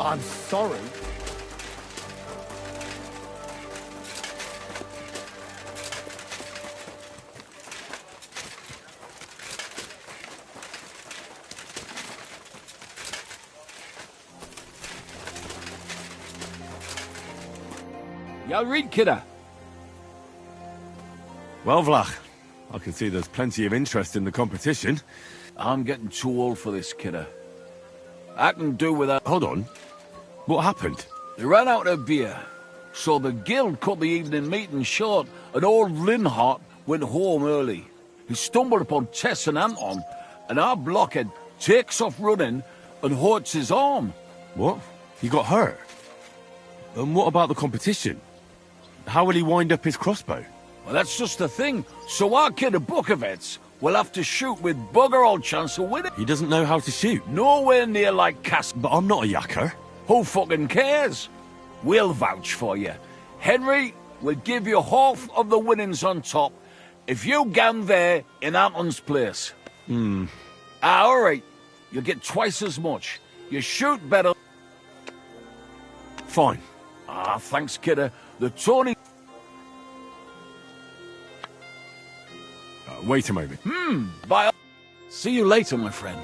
I'm sorry. You read, kidder? Well, Vlach, I can see there's plenty of interest in the competition. I'm getting too old for this, kidder. I can do without... Hold on. What happened? They ran out of beer, so the guild cut the evening meeting short, and old Linhart went home early. He stumbled upon Tess and Anton, and our blockhead takes off running and hurts his arm. What? He got hurt? And what about the competition? How will he wind up his crossbow? Well, that's just the thing. So our kid of Bukovets will have to shoot with bugger all chance of winning. He doesn't know how to shoot. Nowhere near like Cass. But I'm not a yakker. Who fucking cares? We'll vouch for you. Henry will give you half of the winnings on top if you gang there in Anton's place. All right. You'll get twice as much. You shoot better. Fine. Thanks, kidder. The Tony... Wait a moment. Bye. See you later, my friend.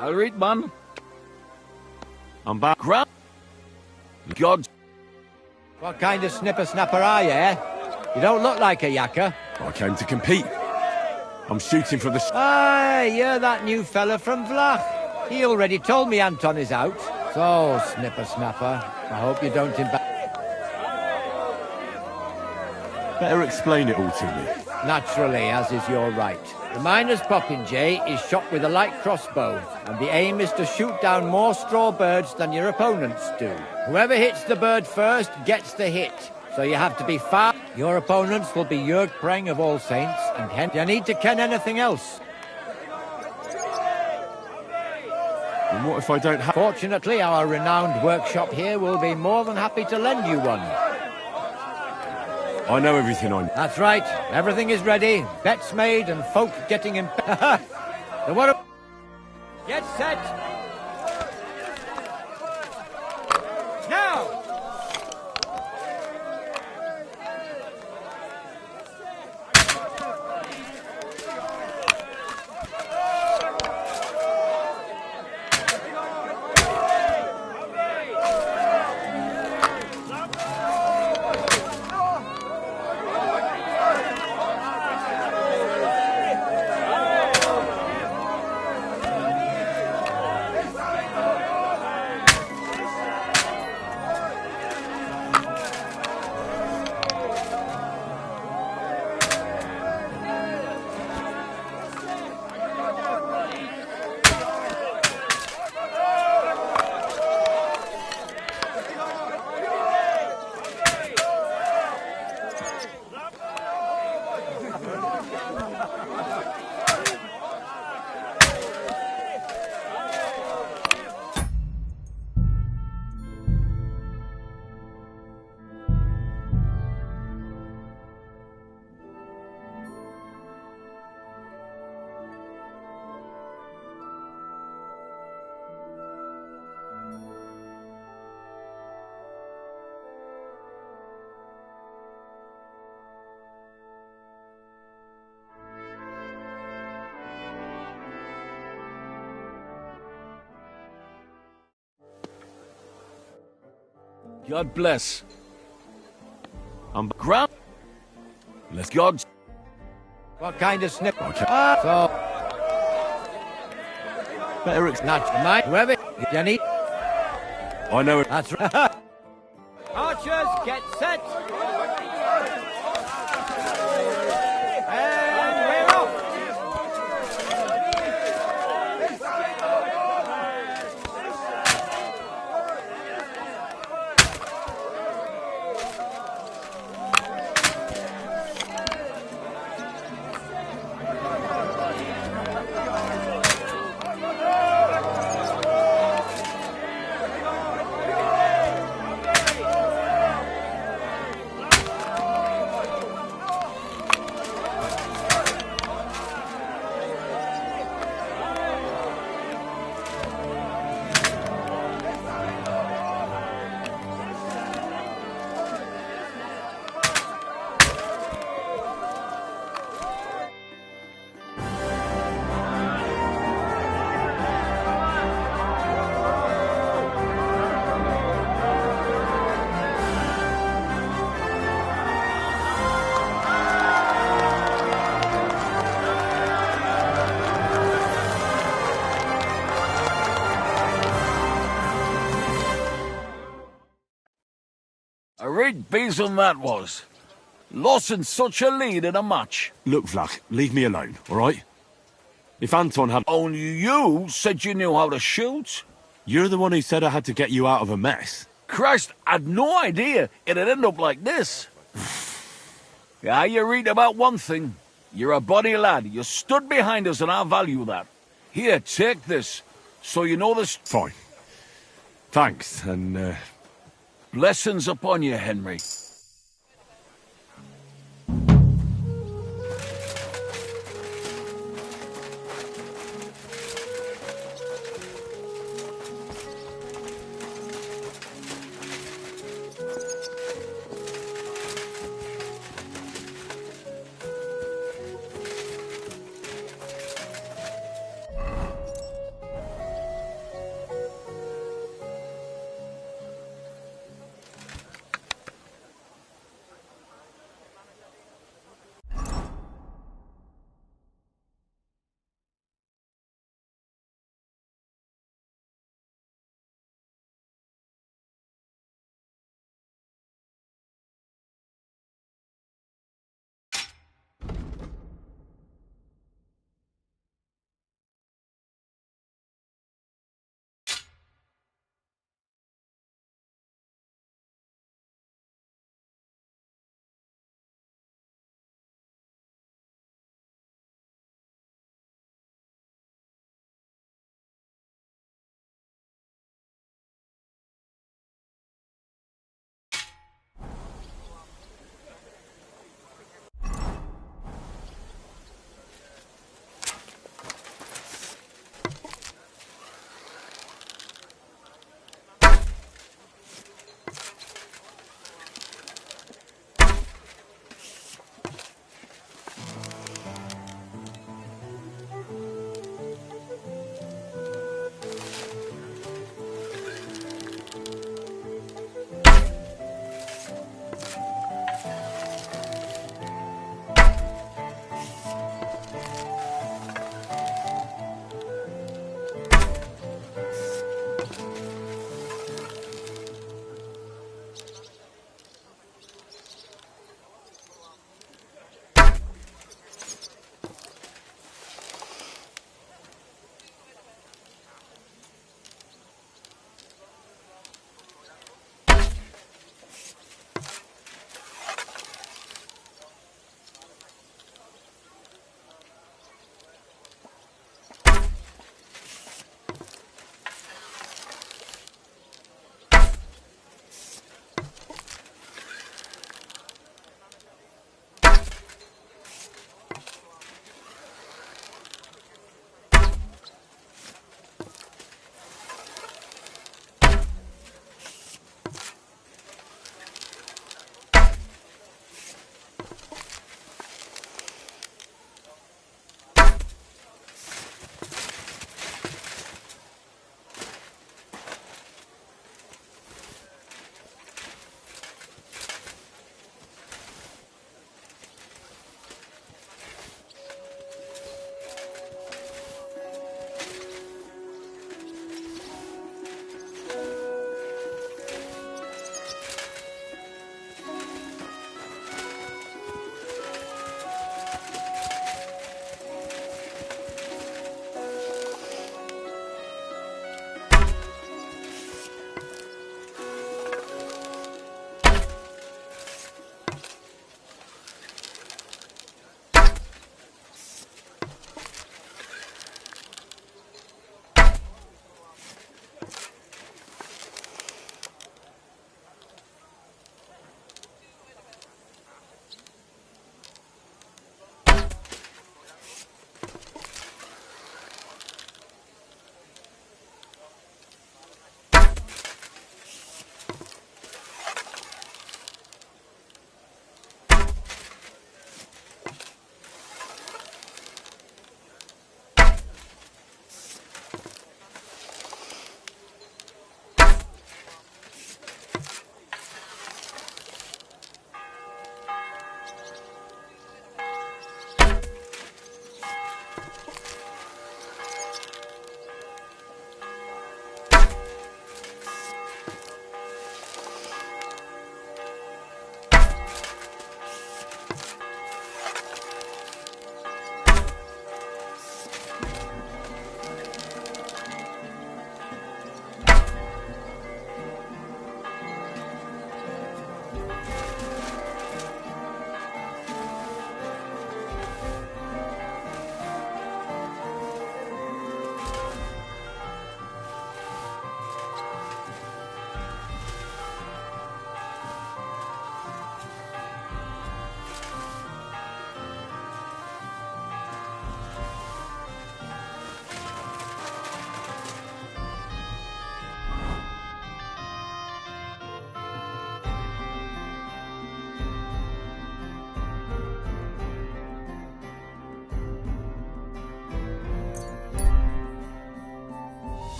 I'll read, man. I'm back. Grant. God. What kind of snipper-snapper are you, eh? You don't look like a yakker. I came to compete. I'm shooting for the... Aye, you're that new fella from Vlach. He already told me Anton is out. So, snipper-snapper, I hope you don't Better explain it all to me. Naturally, as is your right. The miner's popinjay is shot with a light crossbow, and the aim is to shoot down more straw birds than your opponents do. Whoever hits the bird first gets the hit, so you have to be fast. Your opponents will be Jörg Preng of All Saints, and hence you need to ken anything else. And what if I don't have... Fortunately, our renowned workshop here will be more than happy to lend you one. I know everything I know. That's right. Everything is ready. Bets made and folk getting in... So what... Get set! Now! God bless. Grant. Let's God's. What kind of snip? Okay. So, Better not mine. Whoever. Jenny. I know it. That's right. Archers, get set. And we're off. A right besom that was. Losing such a lead in a match. Look, Vlad, leave me alone, all right? If Anton had... Only you said you knew how to shoot. You're the one who said I had to get you out of a mess. Christ, I'd no idea it'd end up like this. Yeah, you read about one thing. You're a bonny lad. You stood behind us and I value that. Here, take this. So you know this. Fine. Thanks, and, Blessings upon you, Henry.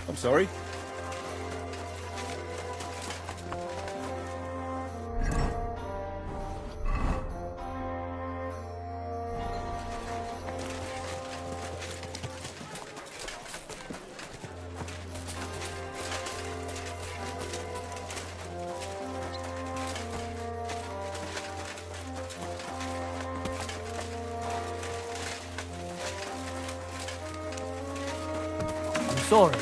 I'm sorry? Sorry.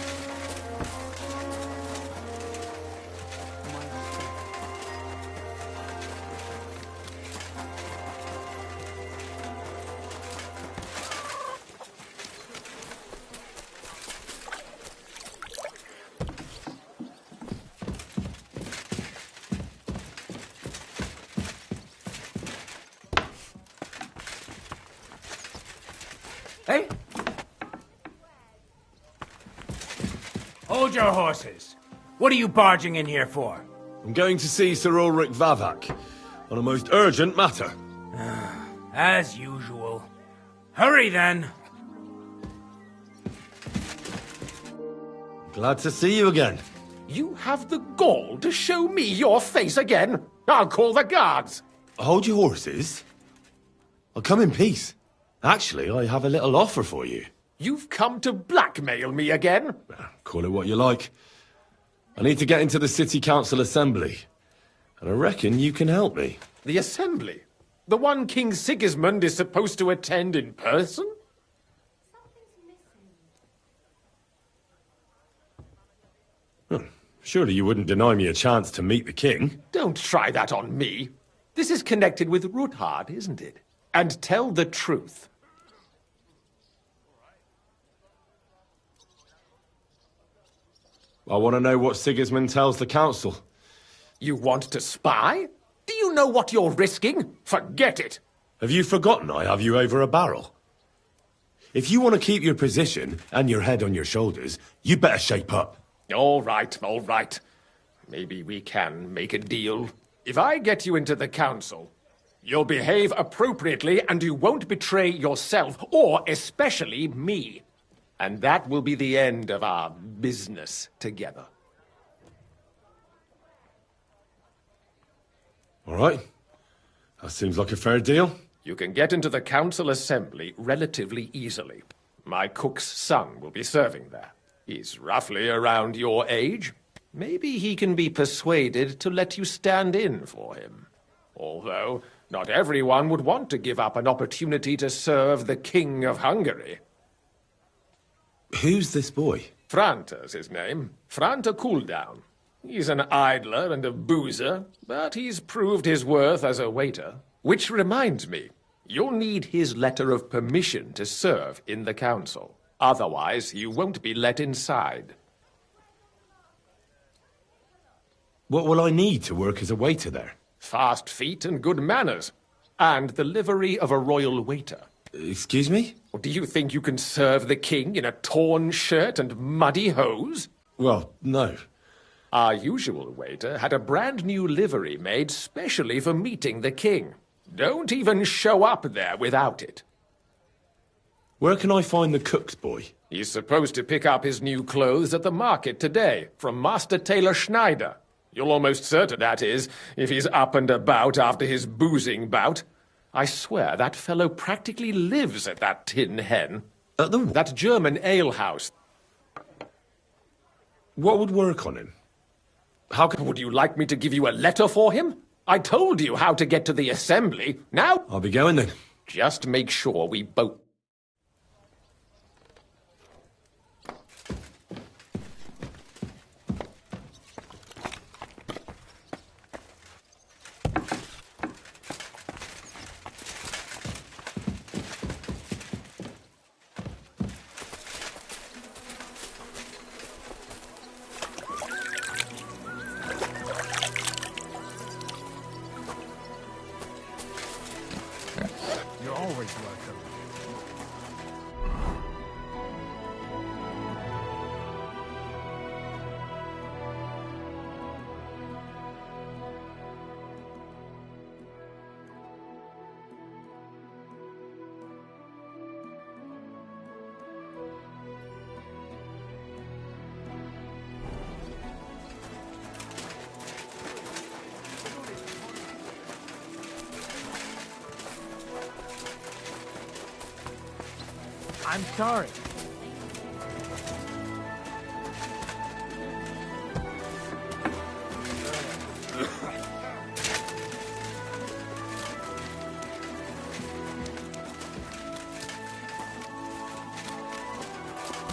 Hey? Hold your horses. What are you barging in here for? I'm going to see Sir Ulrich Vavak on a most urgent matter. As usual. Hurry then. Glad to see you again. You have the gall to show me your face again? I'll call the guards. Hold your horses. I'll come in peace. Actually, I have a little offer for you. You've come to blackmail me again? Call it what you like. I need to get into the City Council Assembly, and I reckon you can help me. The Assembly? The one King Sigismund is supposed to attend in person? Surely you wouldn't deny me a chance to meet the king? Don't try that on me. This is connected with Ruthard, isn't it? And tell the truth. I want to know what Sigismund tells the council. You want to spy? Do you know what you're risking? Forget it. Have you forgotten I have you over a barrel? If you want to keep your position and your head on your shoulders, you better shape up. All right, all right. Maybe we can make a deal. If I get you into the council, you'll behave appropriately and you won't betray yourself, or especially me. And that will be the end of our business together. All right. That seems like a fair deal. You can get into the council assembly relatively easily. My cook's son will be serving there. He's roughly around your age. Maybe he can be persuaded to let you stand in for him. Although, not everyone would want to give up an opportunity to serve the King of Hungary. Who's this boy? Franta's his name. Franta Cooldown. He's an idler and a boozer, but he's proved his worth as a waiter. Which reminds me, you'll need his letter of permission to serve in the council. Otherwise, you won't be let inside. What will I need to work as a waiter there? Fast feet and good manners. And the livery of a royal waiter. Excuse me? Do you think you can serve the king in a torn shirt and muddy hose? Well, no. Our usual waiter had a brand new livery made specially for meeting the king. Don't even show up there without it. Where can I find the cook's boy? He's supposed to pick up his new clothes at the market today, from Master Tailor Schneider. You're almost certain, that is, if he's up and about after his boozing bout. I swear that fellow practically lives at that Tin Hen. At the... That German alehouse. What would work on him? How would you like me to give you a letter for him? I told you how to get to the assembly. Now... I'll be going then. Just make sure we both... You're always welcome. I'm sorry.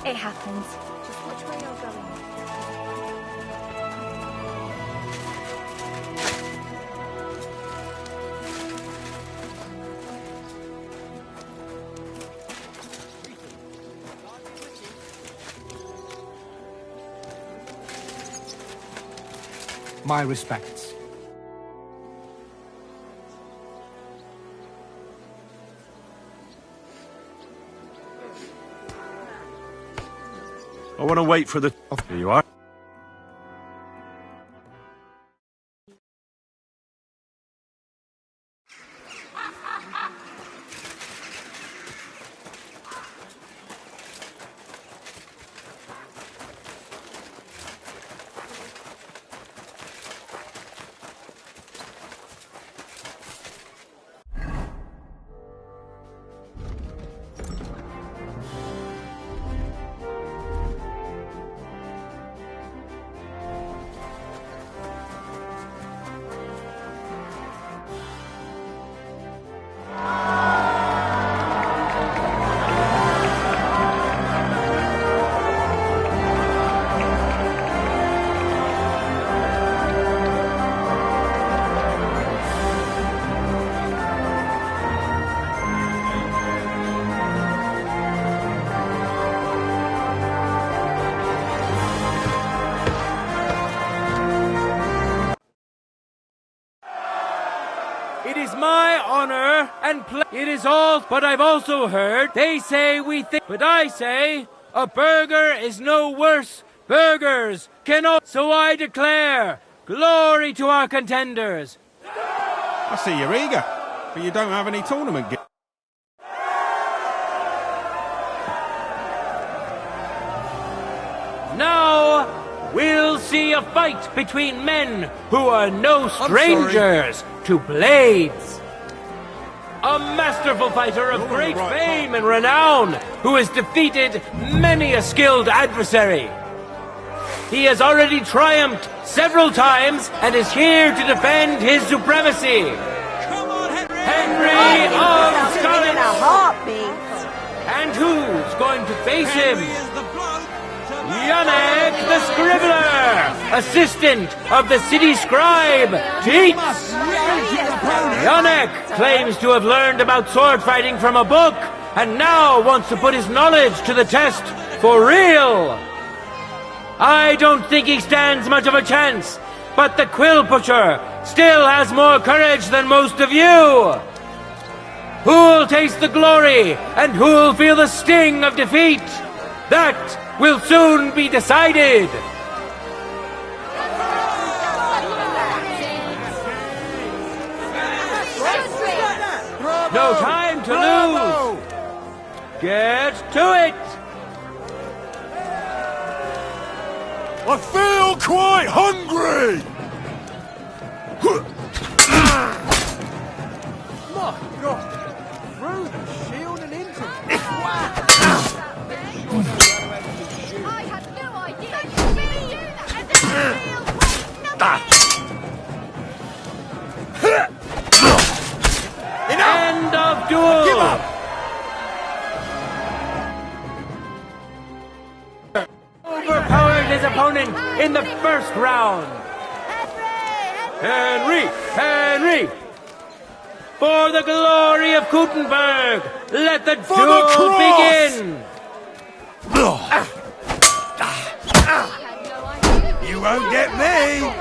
It happens. Just watch where you're going. My respects. I want to wait for the... Oh, here you are. It is my honor and it is all, but I've also heard they say we think, but I say a burger is no worse. Burgers cannot. So I declare glory to our contenders. I see you're eager, but you don't have any tournament gear. Now we'll see a fight between men who are no strangers to blades. A masterful fighter of great fame and renown who has defeated many a skilled adversary. He has already triumphed several times and is here to defend his supremacy. Come on, Henry! Henry of In a Scotland! heartbeat. And who's going to face him? Henry is the bloke to make Yannick the Scribbler, assistant of the city scribe, Teats. Yannick claims to have learned about sword fighting from a book, and now wants to put his knowledge to the test for real. I don't think he stands much of a chance, but the Quill Pusher still has more courage than most of you. Who'll taste the glory, and who'll feel the sting of defeat? That will soon be decided. No time to lose. Get to it. I feel quite hungry! My God! Through the shield and into it. I had no idea you could really do that. As a real weight, End of duel. Give up! Overpowered his opponent in the first round. Henry! For the glory of Gutenberg, let the duel begin. You won't get me!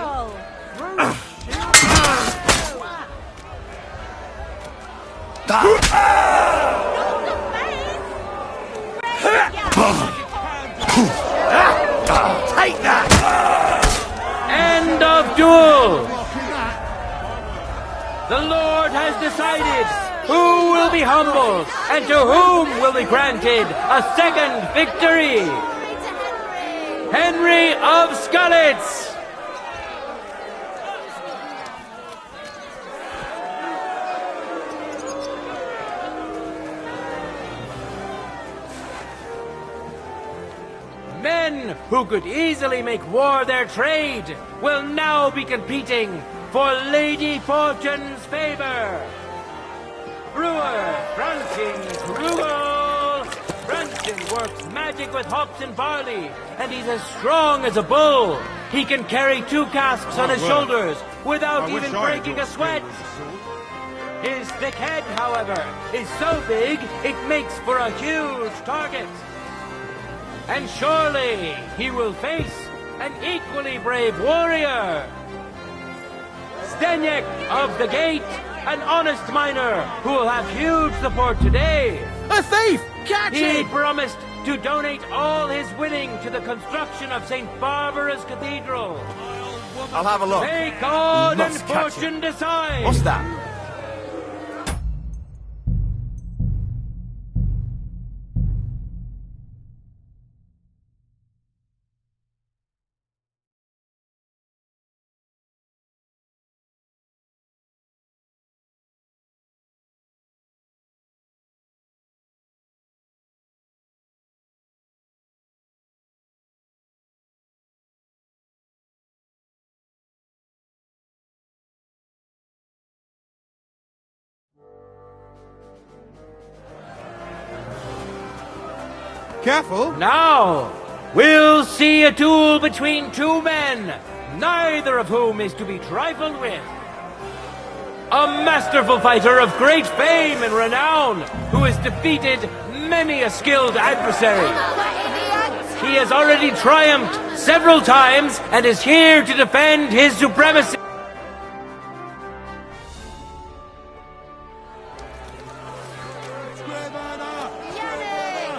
Take that! End of duel. The Lord has decided who will be humbled and to whom will be granted a second victory. Henry of Skalitz. Men who could easily make war their trade will now be competing for Lady Fortune's favor. Brewer Francis Krugel. Francis works magic with hops and barley, and he's as strong as a bull. He can carry 2 casks on his shoulders without even breaking a sweat. His thick head, however, is so big it makes for a huge target. And surely he will face an equally brave warrior. Stenyek of the Gate, an honest miner who will have huge support today. A thief! Catch He him! promised to donate all his winning to the construction of St. Barbara's Cathedral. I'll have a look. May God and must catch fortune decide. What's that? Careful! Now, we'll see a duel between 2 men, neither of whom is to be trifled with. A masterful fighter of great fame and renown, who has defeated many a skilled adversary. He has already triumphed several times and is here to defend his supremacy.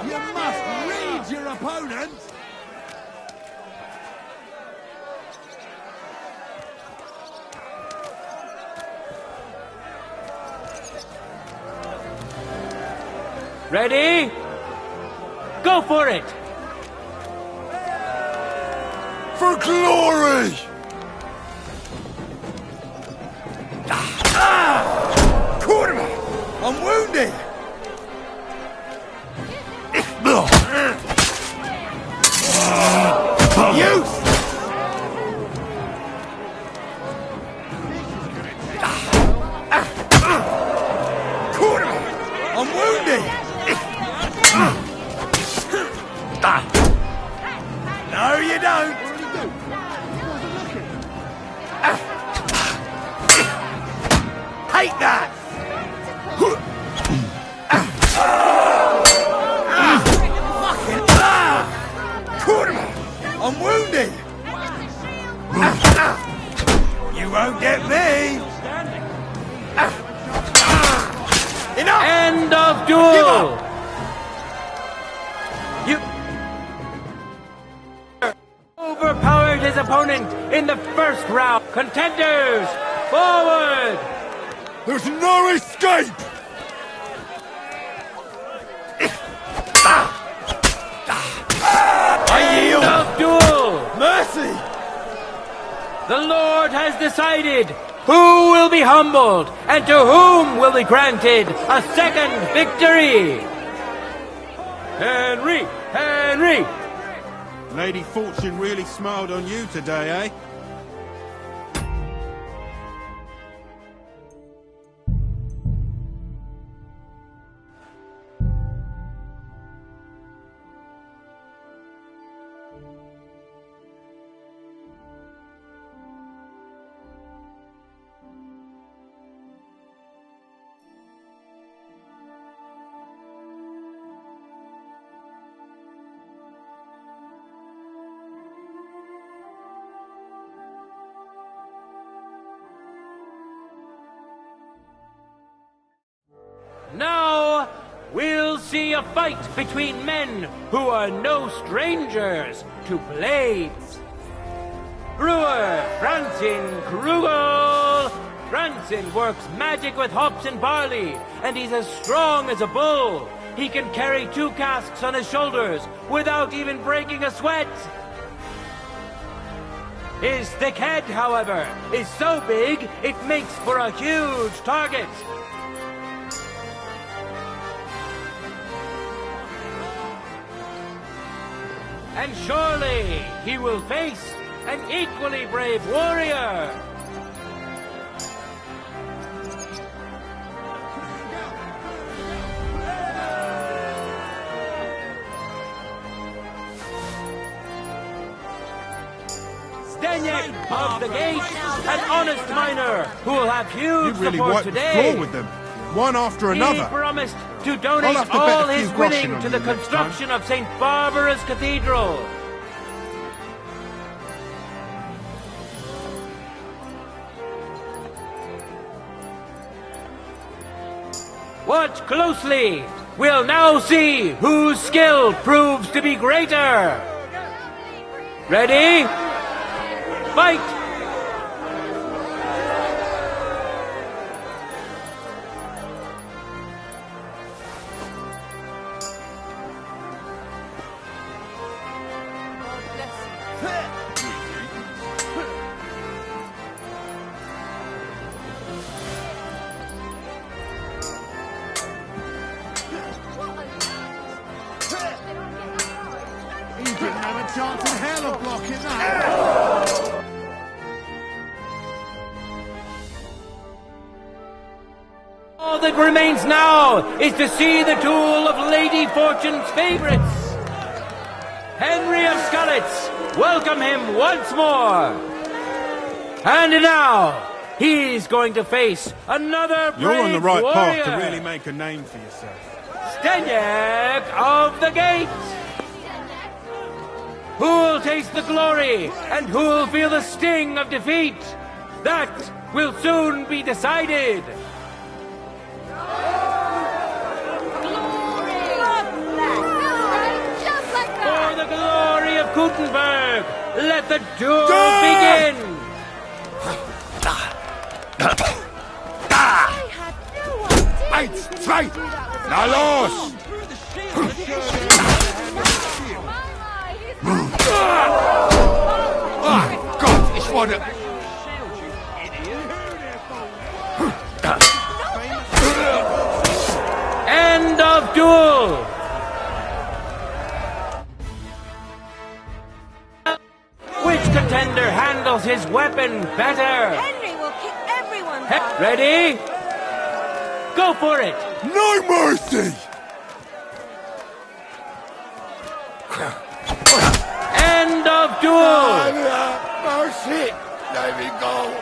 You must read your opponent! Ready? Go for it! For glory! Quarterback! I'm wounded! Youth! Quarterback! I'm wounded! No, you don't! Take that! Quarterback! I'm wounded! You won't get me! Enough! End of duel! You overpowered his opponent in the first round. Contenders, forward! There's no escape! I yield! End of duel! Mercy! The Lord has decided who will be humbled and to whom will be granted a second victory. Henry! Henry! Lady Fortune really smiled on you today, eh? Now, we'll see a fight between men who are no strangers to blades. Brewer Francis Krugel. Francis works magic with hops and barley, and he's as strong as a bull. He can carry 2 casks on his shoulders without even breaking a sweat. His thick head, however, is so big it makes for a huge target. And surely he will face an equally brave warrior. Zdeněk of the Gate, an honest miner who will have You huge really support wiped the today. floor with them, one after He another. promised to I'll donate have to bet all a few his groschen winning on to you the next construction of St. Barbara's Cathedral. Watch closely. We'll now see whose skill proves to be greater. Ready? Fight! He didn't have a chance in hell of blocking that. All that remains now is to see the duel of Lady Fortune's favorites. Henry of Skalitz, welcome him once more. And now, he's going to face another brave You're on the right warrior. path to really make a name for yourself. Zdeněk of the Gate. Who'll taste the glory and who'll feel the sting of defeat? That will soon be decided. Just like For that! the glory of Gutenberg, let the duel begin. I had no idea. Eins, zwei, na los! Ah, Gott, ich wurde... End of duel. Which contender handles his weapon better? Henry will kick everyone's ass. Ready? Go for it. No mercy! End of duel. Mercy! Let me go!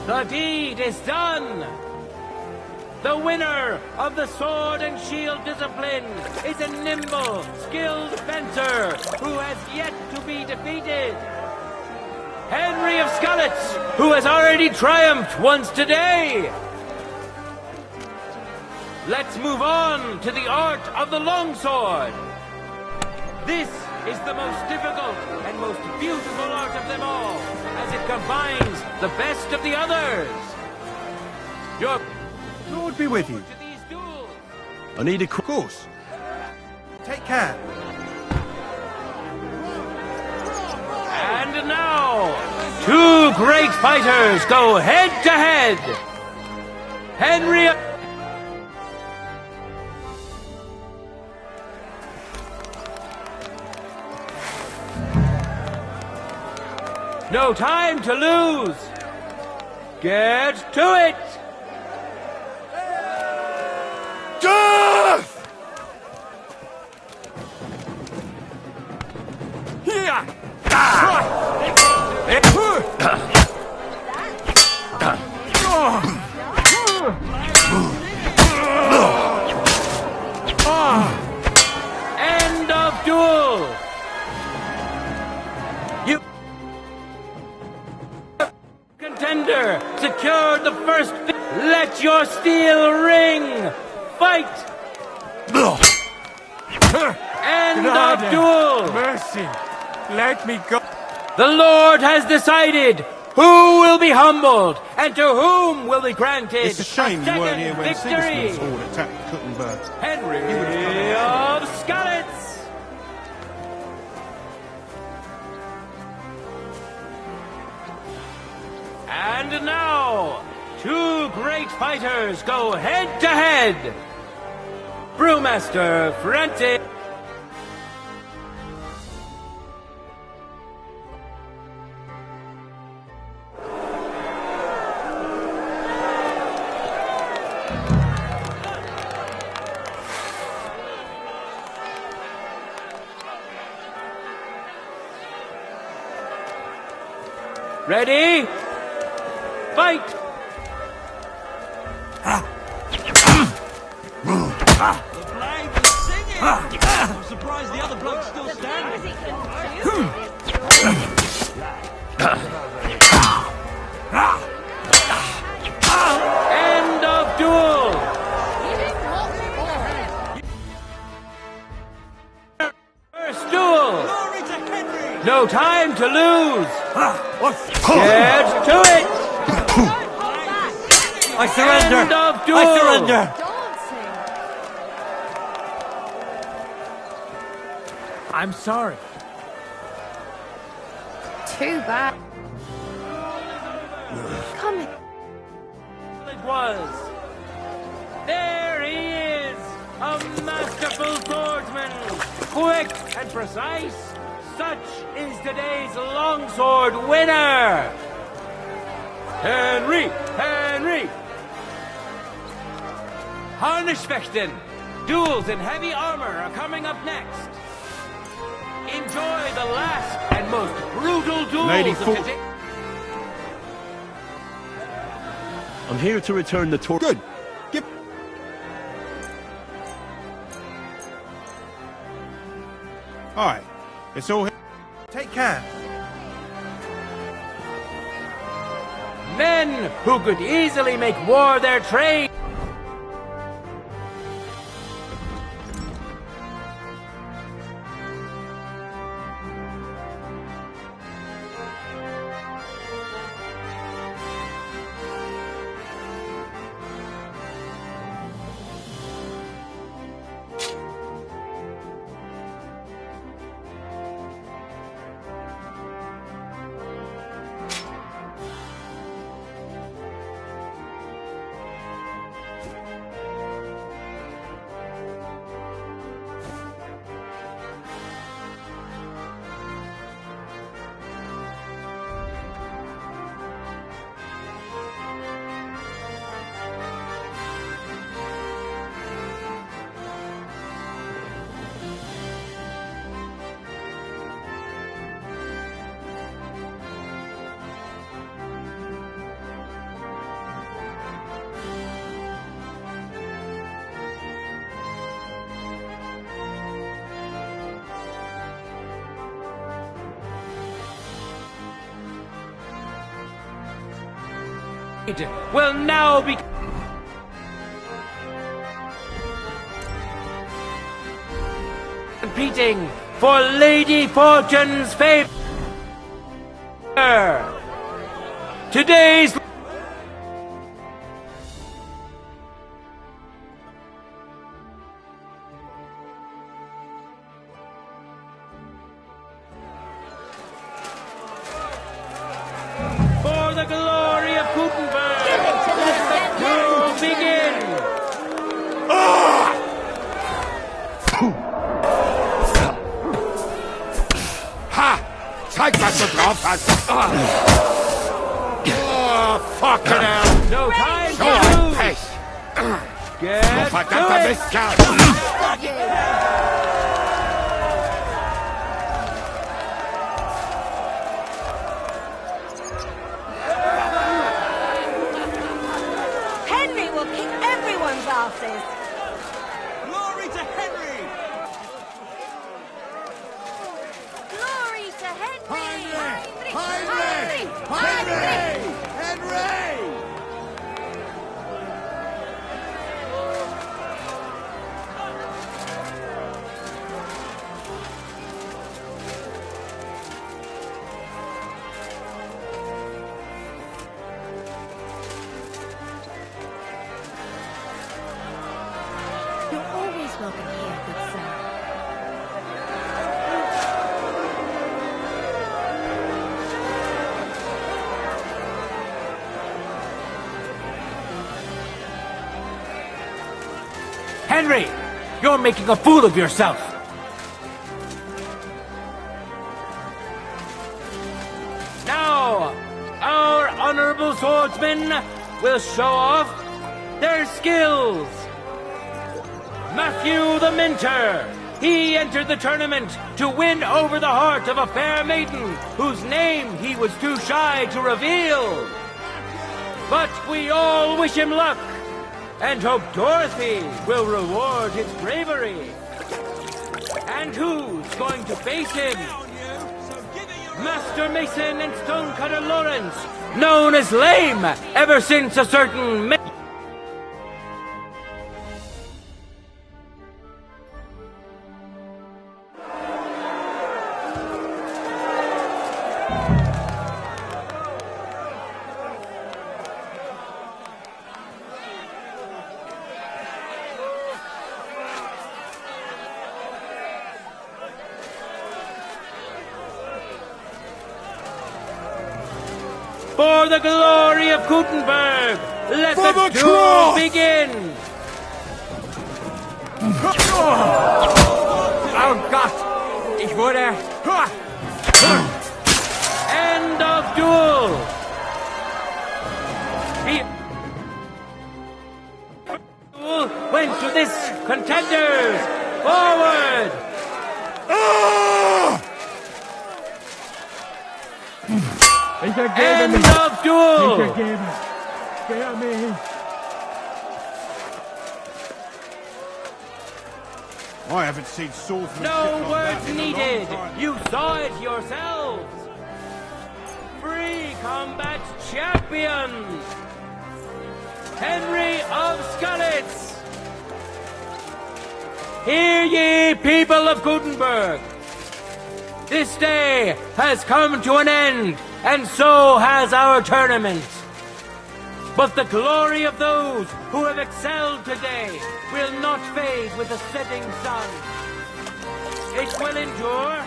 The deed is done. The winner of the sword and shield discipline is a nimble, skilled fencer who has yet to be defeated. Henry of Skalitz, who has already triumphed once today. Let's move on to the art of the longsword. This is the most difficult and most beautiful art of them all, as it combines the best of the others. Your Lord be with you. to these duels. I need a course. Take care. And now, two great fighters go head to head. Henry. No time to lose. Get to it. Death! Here! End of duel. You contender secured the first. Let your steel ring. Fight. End of duel. Mercy. Let me go. The Lord has decided who will be humbled and to whom will be granted It's a shame you weren't here when victory. Sigismund's horde attacked Kuttenberg. Henry He would have come of Skalitz. And now, two great fighters go head to head. Brewmaster Frantic. Ready? Fight! The blade was singing! I'm surprised the other bloke's still standing. End of duel! First duel! Glory to Henry! No time to lose! Get to it! I surrender! End of duel! I surrender! Dancing. I'm sorry. Too bad. Come in. It was. There he is! A masterful swordsman! Quick and precise! Such is today's longsword winner! Henry! Henry! Harnischfechten! Duels in heavy armor are coming up next. Enjoy the last and most brutal duels Lady of Fo- today. I'm here to return the torch. Good. Give... Alright. It's all... Take care. Men who could easily make war their trade. Will now be competing for Lady Fortune's favor. Today's for the glory of Gutenberg. Let the duel begin. Ha! Zeig, was du drauf hast! Oh, fucking hell! No time So to ein lose. Pech! Get Verdammter to it. Mistkerl! Henry will kick everyone's asses. Glory to Henry! Glory to Henry. Henry! Henry! Henry! You're always welcome here, good sir. Henry, You're making a fool of yourself. Now, our honorable swordsmen will show off their skills. Matthew the Minter. He entered the tournament to win over the heart of a fair maiden whose name he was too shy to reveal. But we all wish him luck and hope Dorothy will reward his bravery. And who's going to face him? Master Mason and Stonecutter Lawrence, known as Lame ever since a certain... For the glory of Gutenberg, let the duel begin! Oh Gott! Ich wurde... End of duel! The duel went to this contenders! Forward! End of duel! I haven't seen swordsmanship No like words that in a long needed. time. You saw it yourselves. Free combat champions. Henry of Skalitz. Hear ye, people of Gutenberg. This day has come to an end, and so has our tournament. But the glory of those who have excelled today will not fade with the setting sun. It will endure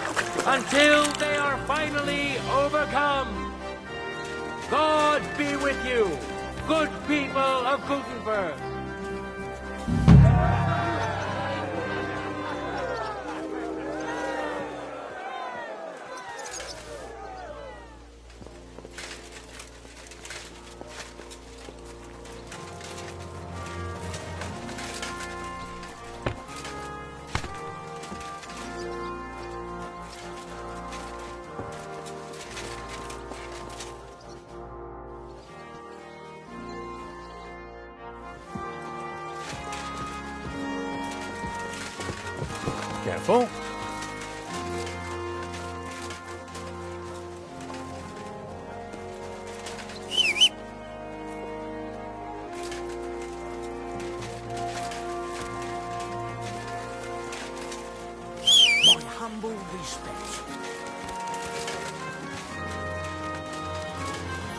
until they are finally overcome. God be with you, good people of Gutenberg. Careful. My humble respects.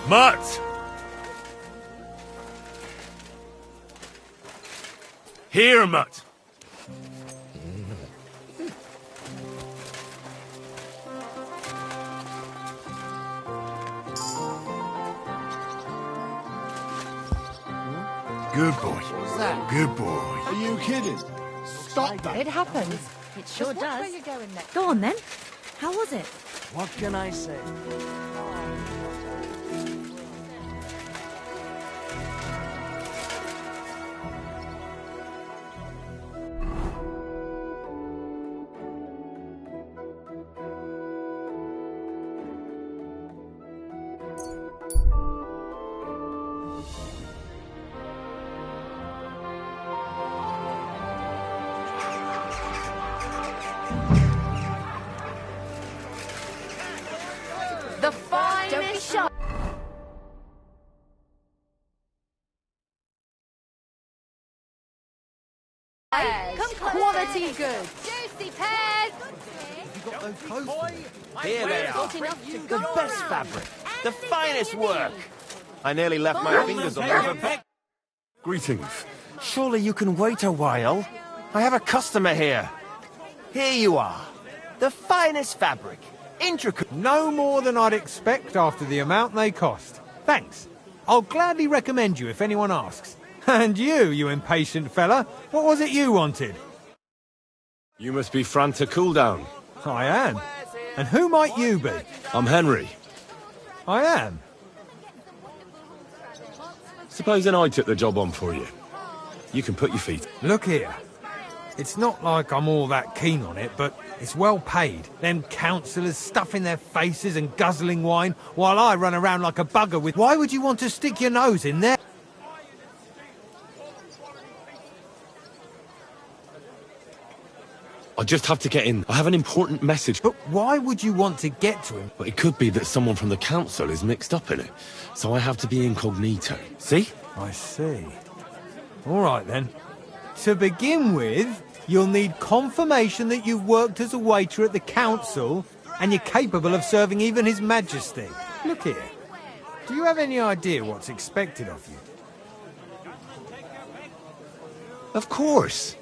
Mutt! Here, Mutt! Good boy. Good boy. Are you kidding? Stop that. It happens. It sure Just watch does. where you're going next. Go on then. How was it? What can I say? The finest. Don't be shy. Come quality goods. Juicy pears. Here they are. Got enough to The go best around. fabric. The finest work. I nearly left my fingers on the... Greetings. Surely you can wait a while. I have a customer here. Here you are. The finest fabric. Intricate. No more than I'd expect after the amount they cost. Thanks. I'll gladly recommend you if anyone asks. And you impatient fella, what was it you wanted? You must be Franta Cooldown. I am. And who might you be? I'm Henry. I am. Supposing I took the job on for you. You can put your feet. Look here. It's not like I'm all that keen on it, but it's well paid. Them councillors stuffing their faces and guzzling wine, while I run around like a bugger with... Why would you want to stick your nose in there? I just have to get in. I have an important message. But why would you want to get to him? But it could be that someone from the council is mixed up in it. So I have to be incognito. See? I see. All right, then. To begin with, you'll need confirmation that you've worked as a waiter at the council and you're capable of serving even His Majesty. Look here. Do you have any idea what's expected of you? Of course.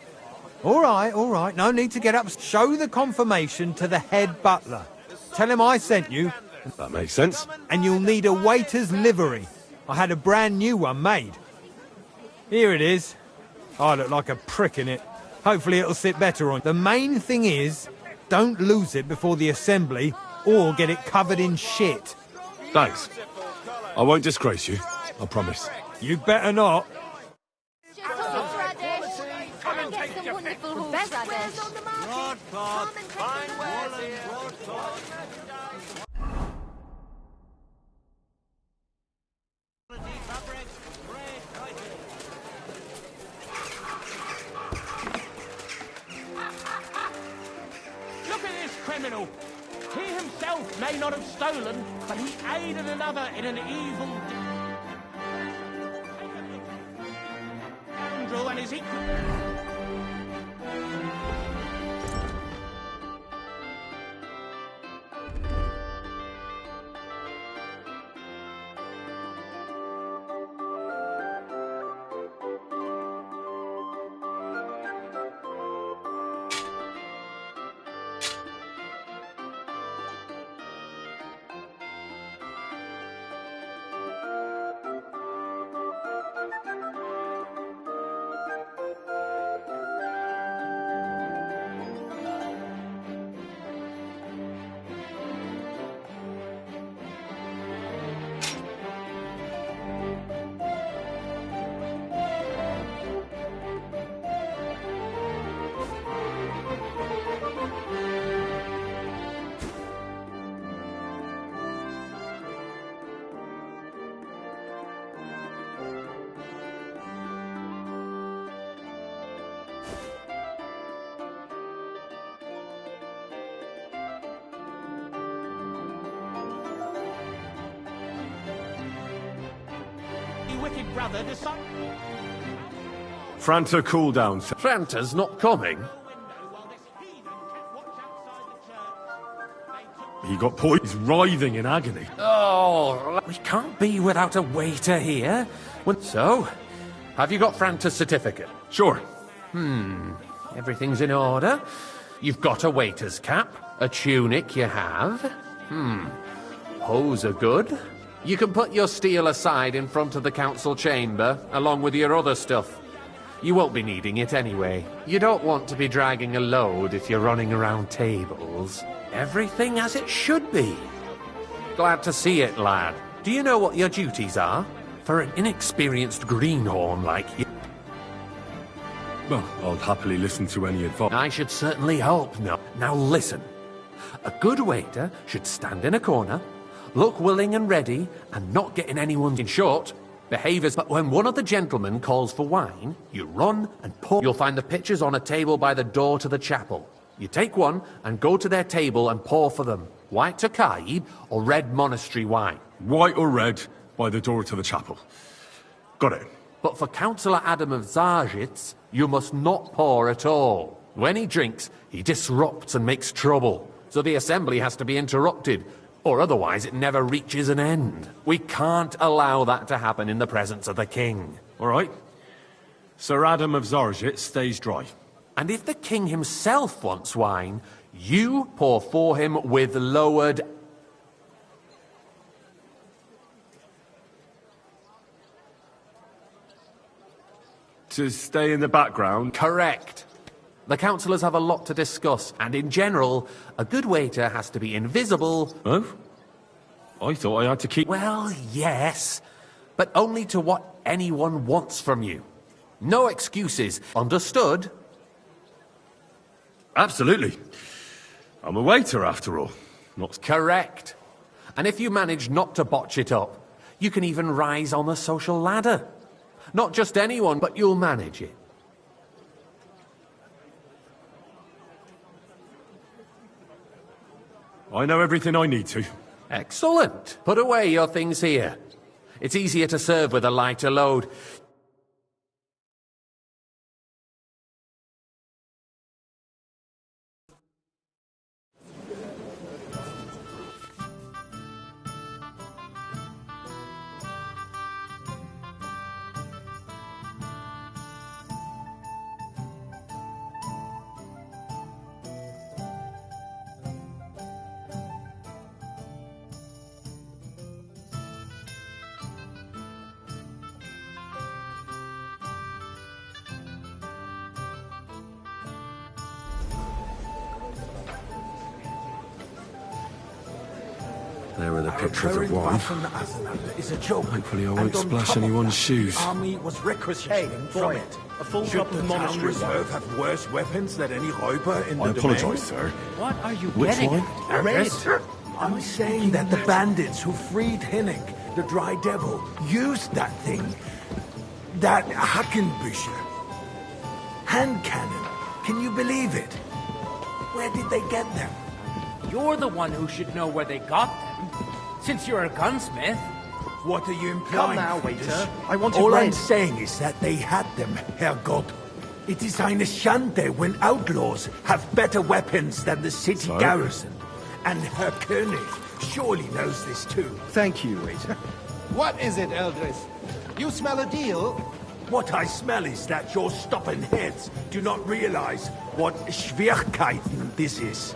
All right. No need to get up. Show the confirmation to the head butler. Tell him I sent you. That makes sense. And you'll need a waiter's livery. I had a brand new one made. Here it is. I look like a prick in it. Hopefully it'll sit better on. The main thing is, don't lose it before the assembly or get it covered in shit. Thanks. I won't disgrace you. I promise. You better not. Look at this criminal. He himself may not have stolen, but he aided another in an evil scoundrel and his equal. Wicked brother decide. Franta Cooldown. Franta's not coming. He got poisoned. He's writhing in agony. Oh, we can't be without a waiter here. So, have you got Franta's certificate? Sure. Everything's in order. You've got a waiter's cap, a tunic you have. Hose are good. You can put your steel aside in front of the council chamber, along with your other stuff. You won't be needing it anyway. You don't want to be dragging a load if you're running around tables. Everything as it should be. Glad to see it, lad. Do you know what your duties are? For an inexperienced greenhorn like you. Well, I'll happily listen to any advice. I should certainly hope not. Now listen. A good waiter should stand in a corner, look willing and ready, and not getting anyone in short. Behaviours. But when one of the gentlemen calls for wine, you run and pour. You'll find the pitchers on a table by the door to the chapel. You take one and go to their table and pour for them. White Tokaib or red monastery wine. White or red by the door to the chapel. Got it. But for Councillor Adam of Zarzhitz, you must not pour at all. When he drinks, he disrupts and makes trouble. So the assembly has to be interrupted, or otherwise it never reaches an end. We can't allow that to happen in the presence of the king. All right. Sir Adam of Zarzhitz stays dry. And if the king himself wants wine, you pour for him with lowered... To stay in the background? Correct. The councillors have a lot to discuss, and in general, a good waiter has to be invisible. Oh? I thought I had to keep... Well, yes, but only to what anyone wants from you. No excuses. Understood? Absolutely. I'm a waiter, after all. Not... Correct. And if you manage not to botch it up, you can even rise on the social ladder. Not just anyone, but you'll manage it. I know everything I need to. Excellent. Put away your things here. It's easier to serve with a lighter load. There are the pictures of wine. Is a joke. Hopefully I won't splash anyone's shoes. Army was requisitioning from it. A full Should cup the of town monastery reserve have worse weapons than any räuber in the I apologise, sir. What are you Which getting one? at? Read it. I'm saying that the bandits who freed Hinnick, the Dry Devil, used that thing. That Hackenbücher. Hand cannon. Can you believe it? Where did they get them? You're the one who should know where they got them, since you're a gunsmith. What are you implying? Come now, Friedrich? waiter. I want it All I'm red. saying is that they had them, Herrgott. It is eine Schande when outlaws have better weapons than the city So? garrison. And Herr König surely knows this too. Thank you, waiter. What is it, Eldris? You smell a deal? What I smell is that your stubborn heads do not realize what Schwierigkeiten this is.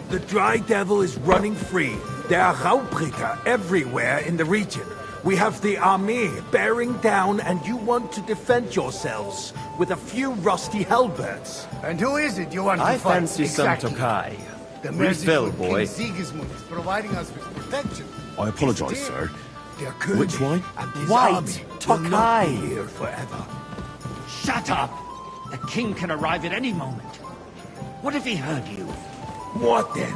The Dry Devil is running free. There are Raubritter everywhere in the region. We have the army bearing down, and you want to defend yourselves with a few rusty halberds. And who is it you want to I fight? fancy exactly? some Tokai. The Refill, merciful boy. King Sigismund is providing us with protection. I apologise, sir. Der König Which wine? and his White army will not be Tokai. here forever. Shut up! The king can arrive at any moment. What if he heard you? What then?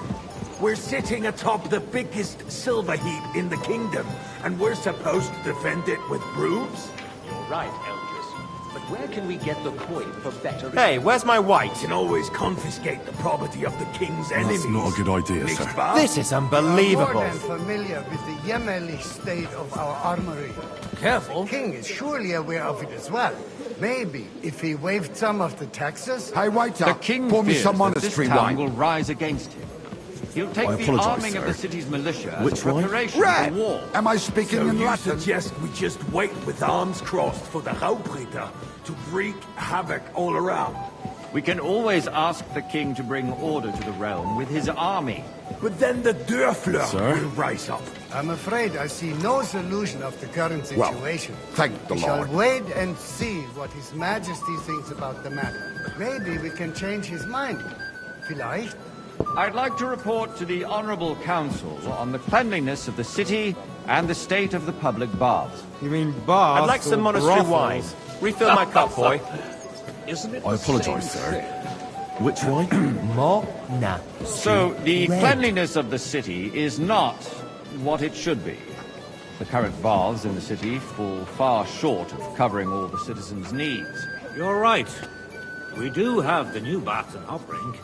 We're sitting atop the biggest silver heap in the kingdom, and we're supposed to defend it with brooms? You're right, Eldris. But where can we get the coin for better... Hey, where's my white? We can always confiscate the property of the king's enemies. That's not a good idea, Nicht sir. wahr? This is We are unbelievable. more than familiar with the yeomanly state of our armory. Careful. The king is surely aware of it as well. Maybe if he waived some of the taxes. Hey, waiter, The king pour me fears some that this monastery town wine. will rise against him. He'll take I the apologise, arming of sir. the city's militia as Which a one? preparation Red! for war. Am I speaking So in you Latin? suggest we just wait with arms crossed for the Raubritter to wreak havoc all around? We can always ask the king to bring order to the realm with his army. But then the Dörfler Sir? will rise up. I'm afraid I see no solution of the current Well, situation. thank the we Lord. shall wait and see what His Majesty thinks about the matter. Maybe we can change his mind. Vielleicht? I'd like to report to the Honourable Council on the cleanliness of the city and the state of the public baths. You mean baths? I'd like some or monastery brothels? wine. Refill my cup, boy. Isn't it I the same apologise, sir. thing? Which wine? Mona. So, the Red. cleanliness of the city is not what it should be. The current baths in the city fall far short of covering all the citizens' needs. You're right. We do have the new baths in Hoprink,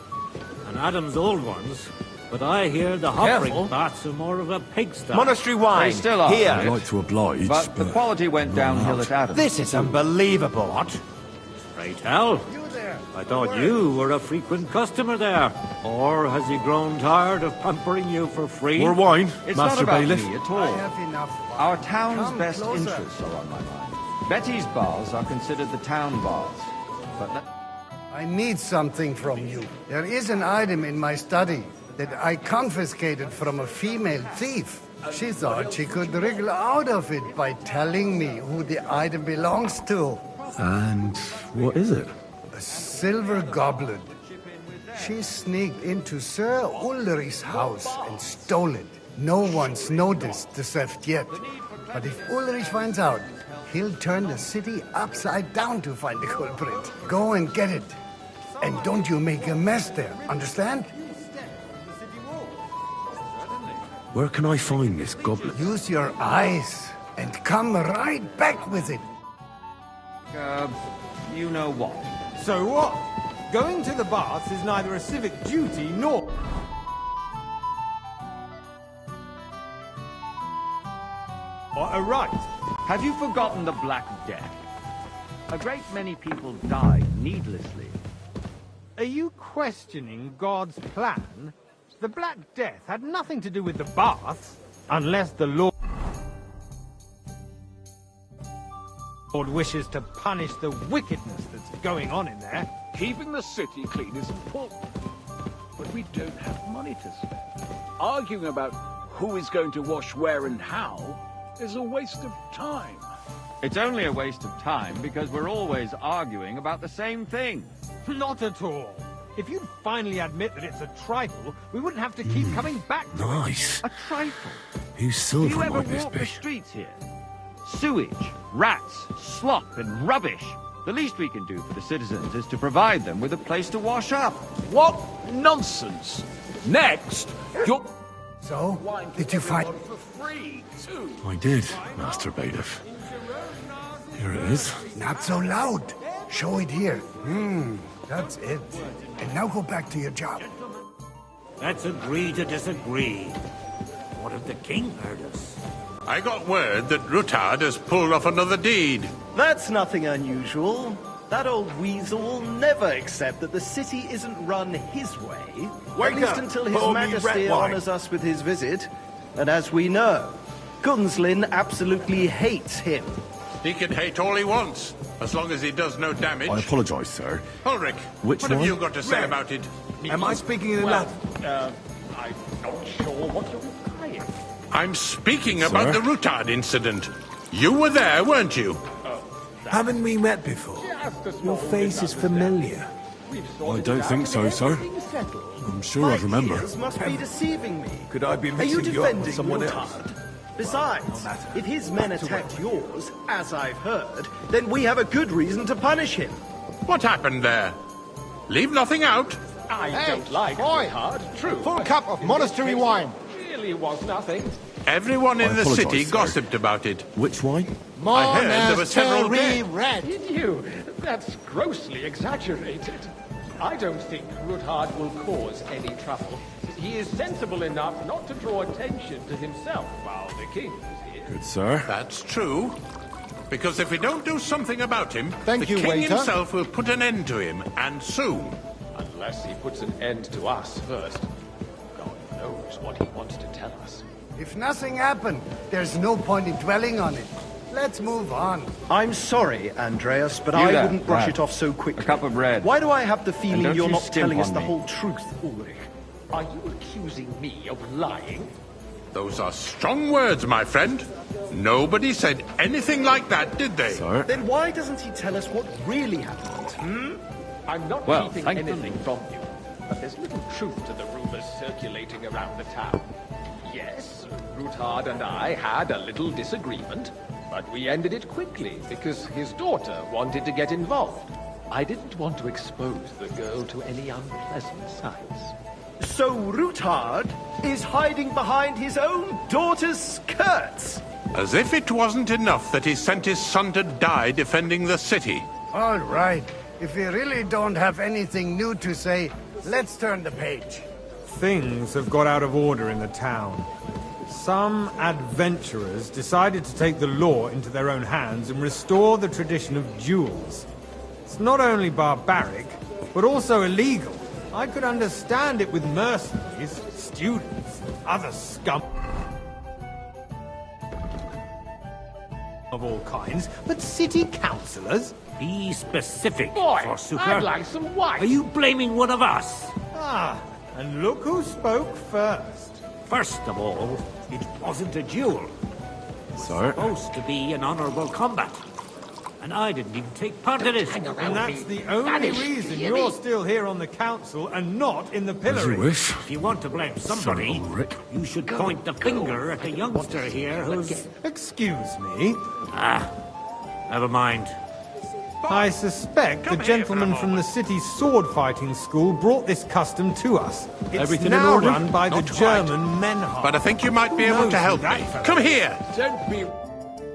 and Adam's old ones, but I hear the Careful. Hoprink baths are more of a pigsty. Monastery wine. They still are. Here. I'd like to oblige, But the quality went downhill at Adams. This is unbelievable. What? Pray tell. You there. I thought you were a frequent customer there. Or has he grown tired of pampering you for free? More wine, It's Master not about Bailiff. me at I all. have enough. Our town's Come best closer. interests are on my mind. Betty's baths are considered the town baths. But I need something from you. There is an item in my study that I confiscated from a female thief. She thought she could wriggle out of it by telling me who the item belongs to. And what is it? A silver goblet. She sneaked into Sir Ulrich's house and stole it. No one's noticed the theft yet. But if Ulrich finds out, he'll turn the city upside down to find the culprit. Go and get it. And don't you make a mess there, understand? Where can I find this goblet? Use your eyes and come right back with it. You know what? So what? Going to the baths is neither a civic duty nor... or a right. Have you forgotten the Black Death? A great many people died needlessly. Are you questioning God's plan? The Black Death had nothing to do with the baths, unless the Lord wishes to punish the wickedness that's going on in there. Keeping the city clean is important, but we don't have money to spend. Arguing about who is going to wash where and how is a waste of time. It's only a waste of time because we're always arguing about the same thing. Not at all. If you'd finally admit that it's a trifle, we wouldn't have to keep coming back to Nice. A trifle? Whose Do silver you ever might this walk be? the streets here? Sewage, rats, slop and rubbish. The least we can do for the citizens is to provide them with a place to wash up. What nonsense! Next, you're... So, did you find... for free, too. I did, Master Bailiff. Here it is. Not so loud. Show it here. That's it. And now go back to your job. Let's agree to disagree. What if the king heard us? I got word that Rutard has pulled off another deed. That's nothing unusual. That old weasel will never accept that the city isn't run his way. Wake at least up, until His pour me Majesty red wine. honors us with his visit. And as we know, Gunslin absolutely hates him. He can hate all he wants, as long as he does no damage. I apologise, sir. Ulrich, Which what have one? you got to say Red. about it? Am I speaking in Latin? I'm not sure what you're implying. I'm speaking about the Rutard incident. You were there, weren't you? Haven't we met before? Your face is familiar. I don't think so, sir. I'm sure I remember. Ears must be deceiving me. Could I be Are you mixing you up with defending someone Rutard? else? Besides, if his men attacked yours, as I've heard, then we have a good reason to punish him. What happened there? Leave nothing out. I don't like Rutard, true. Full cup of monastery wine. Really was nothing. Everyone in I the apologise, city sir. gossiped about it. Which wine? I heard there were several dead. Red. Did you? That's grossly exaggerated. I don't think Rutard will cause any trouble. He is sensible enough not to draw attention to himself while the king is here. Good, sir. That's true. Because if we don't do something about him, Thank the you, king waiter. himself will put an end to him, and soon. Unless he puts an end to us first. God knows what he wants to tell us. If nothing happened, there's no point in dwelling on it. Let's move on. I'm sorry, Andreas, but You I there, wouldn't brush Brad. it off so quickly. A cup of red. Why do I have the And feeling don't you're you not skimp telling us on the me. whole truth, Ulrich? Are you accusing me of lying? Those are strong words, my friend. Nobody said anything like that, did they? Sir? Then why doesn't he tell us what really happened? I'm not Well, keeping thank anything from you, but there's little truth to the rumors circulating around the town. Yes, Rutard and I had a little disagreement, but we ended it quickly because his daughter wanted to get involved. I didn't want to expose the girl to any unpleasant sights. So Rutard is hiding behind his own daughter's skirts. As if it wasn't enough that he sent his son to die defending the city. All right. If we really don't have anything new to say, let's turn the page. Things have got out of order in the town. Some adventurers decided to take the law into their own hands and restore the tradition of duels. It's not only barbaric, but also illegal. I could understand it with mercenaries, students, other scum of all kinds, but city councillors? Be specific, Boy, Forsooker. I'd like some wine. Are you blaming one of us? Ah, and look who spoke first. First of all, it wasn't a duel. Sir? Supposed to be an honorable combat. and I didn't even take part in it. And that's the only reason you're still here on the council and not in the pillory. If you want to blame somebody, you should point the finger at the youngster here who's... Excuse me? Never mind. I suspect the gentleman from the city's sword-fighting school brought this custom to us. It's Everything in now order? run by the Not quite. German Menhard. But I think you might be able to help me. Come here! Don't be...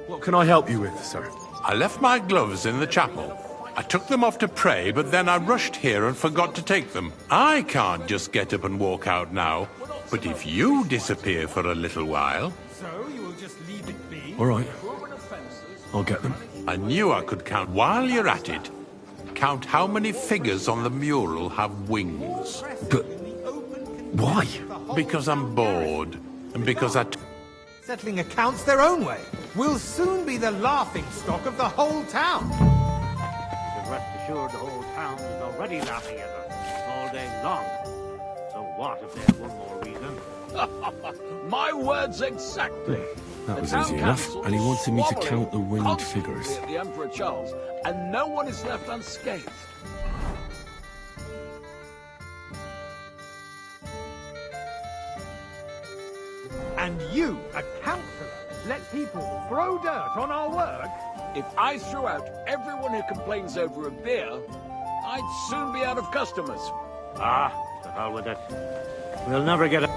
What can I help you with, sir? I left my gloves in the chapel. I took them off to pray, but then I rushed here and forgot to take them. I can't just get up and walk out now. But if you disappear for a little while... So you will just leave it be? All right. I'll get them. I knew I could count. While you're at it, count how many figures on the mural have wings. But why? Because I'm bored. And because Settling accounts their own way. We'll soon be the laughingstock of the whole town. You should rest assured the whole town is already laughing at us all day long. So what if there's one more reason? My words exactly. That was easy enough, and he wanted me to count the winged figures. At the Emperor Charles, and no one is left unscathed. And you, a councillor, let people throw dirt on our work? If I threw out everyone who complains over a beer, I'd soon be out of customers. To hell with it. We'll never get a...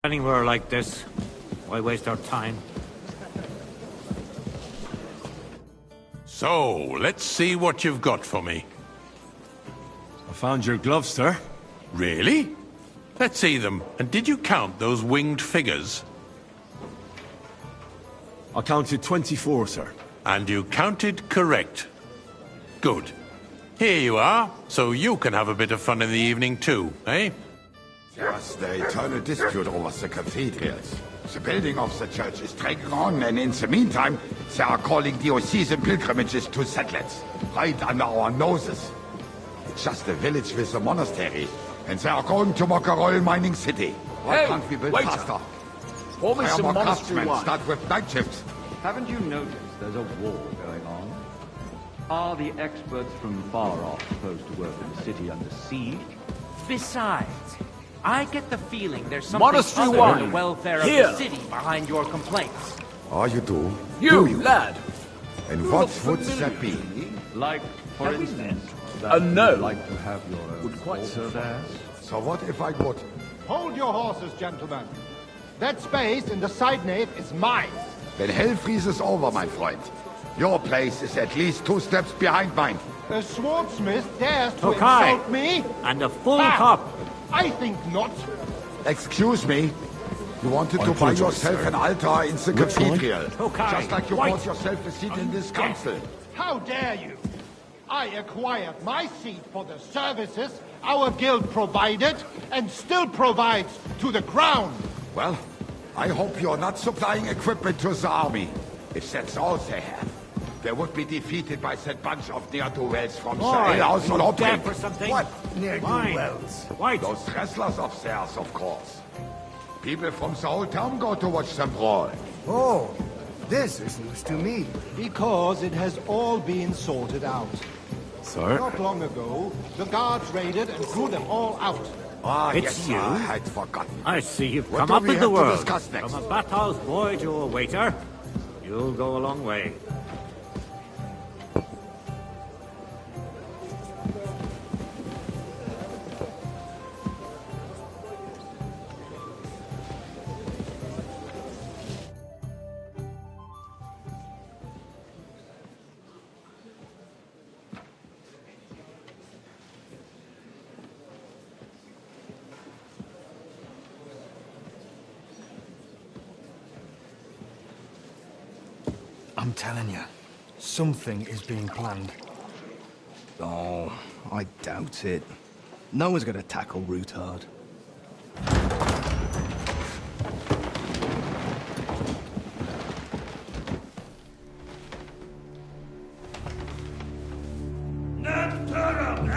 Anywhere like this, why waste our time? So, let's see what you've got for me. I found your gloves, sir. Really? Let's see them. And did you count those winged figures? I counted 24, sir. And you counted correct. Good. Here you are, so you can have a bit of fun in the evening too, eh? Yes, the eternal dispute over the cathedrals. The building of the church is dragging on, and in the meantime, they are calling diocesan pilgrimages to settlers, right under our noses. It's just a village with a monastery, and they are going to make a royal mining city. Why can't we build faster? Pour me Hire some more monastery craftsmen, wine. start with night shifts. Haven't you noticed there's a war going on? Are the experts from far off supposed to work in the city under siege? Besides, I get the feeling there's something Monastery other wine. than the welfare Here. of the city behind your complaints. Oh, you do? You, lad. And what would that be? Like, for instance, A no. you'd like to have your own altar there? So what if I would? Hold your horses, gentlemen. That space in the side nave is mine. Then hell freezes over, my friend. Your place is at least 2 steps behind mine. A swordsmith dares to Okay. insult me? And a full Ah, cup. I think not. Excuse me. You wanted I to buy apologize, yourself sir. an altar in the Which one? cathedral. Okay, Just like you wait. bought yourself a seat in this council. How dare you? I acquired my seat for the services our guild provided and still provides to the crown. Well, I hope you're not supplying equipment to the army. If that's all they have, they would be defeated by that bunch of ne'er-do-wells from the Oi, alehouse you on deaf Hopkins. or something? What? Ne'er-do-wells. Wait. Those wrestlers of theirs, of course. People from the whole town go to watch them brawl. Oh, this is news to me. Because it has all been sorted out. Sir? Not long ago, the guards raided and threw them all out. Ah, It's yes, you? I had forgotten. I see you've What come do up we in the have to world. discuss next? From a bathhouse boy to a waiter, you'll go a long way. I'm telling you, something is being planned. Oh, I doubt it. No one's gonna tackle Rootard.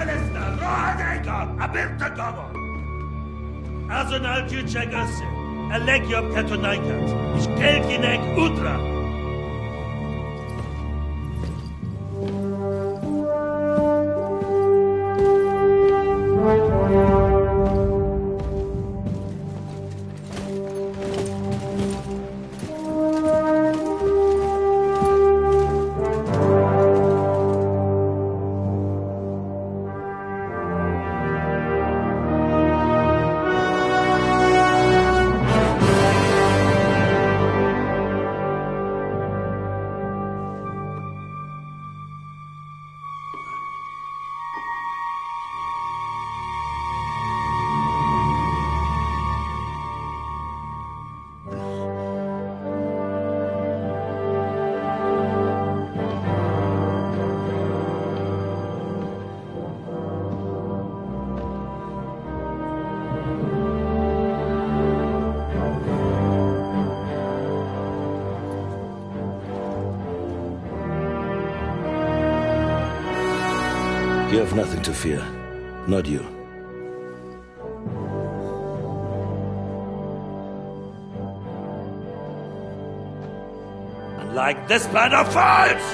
Elesta, Rohanega, Abirtagovo. Azonal Juchagase, Alegiop Katonaikat, Ishkelkinek Utra. You have nothing to fear. Not you. Like this plan of fights!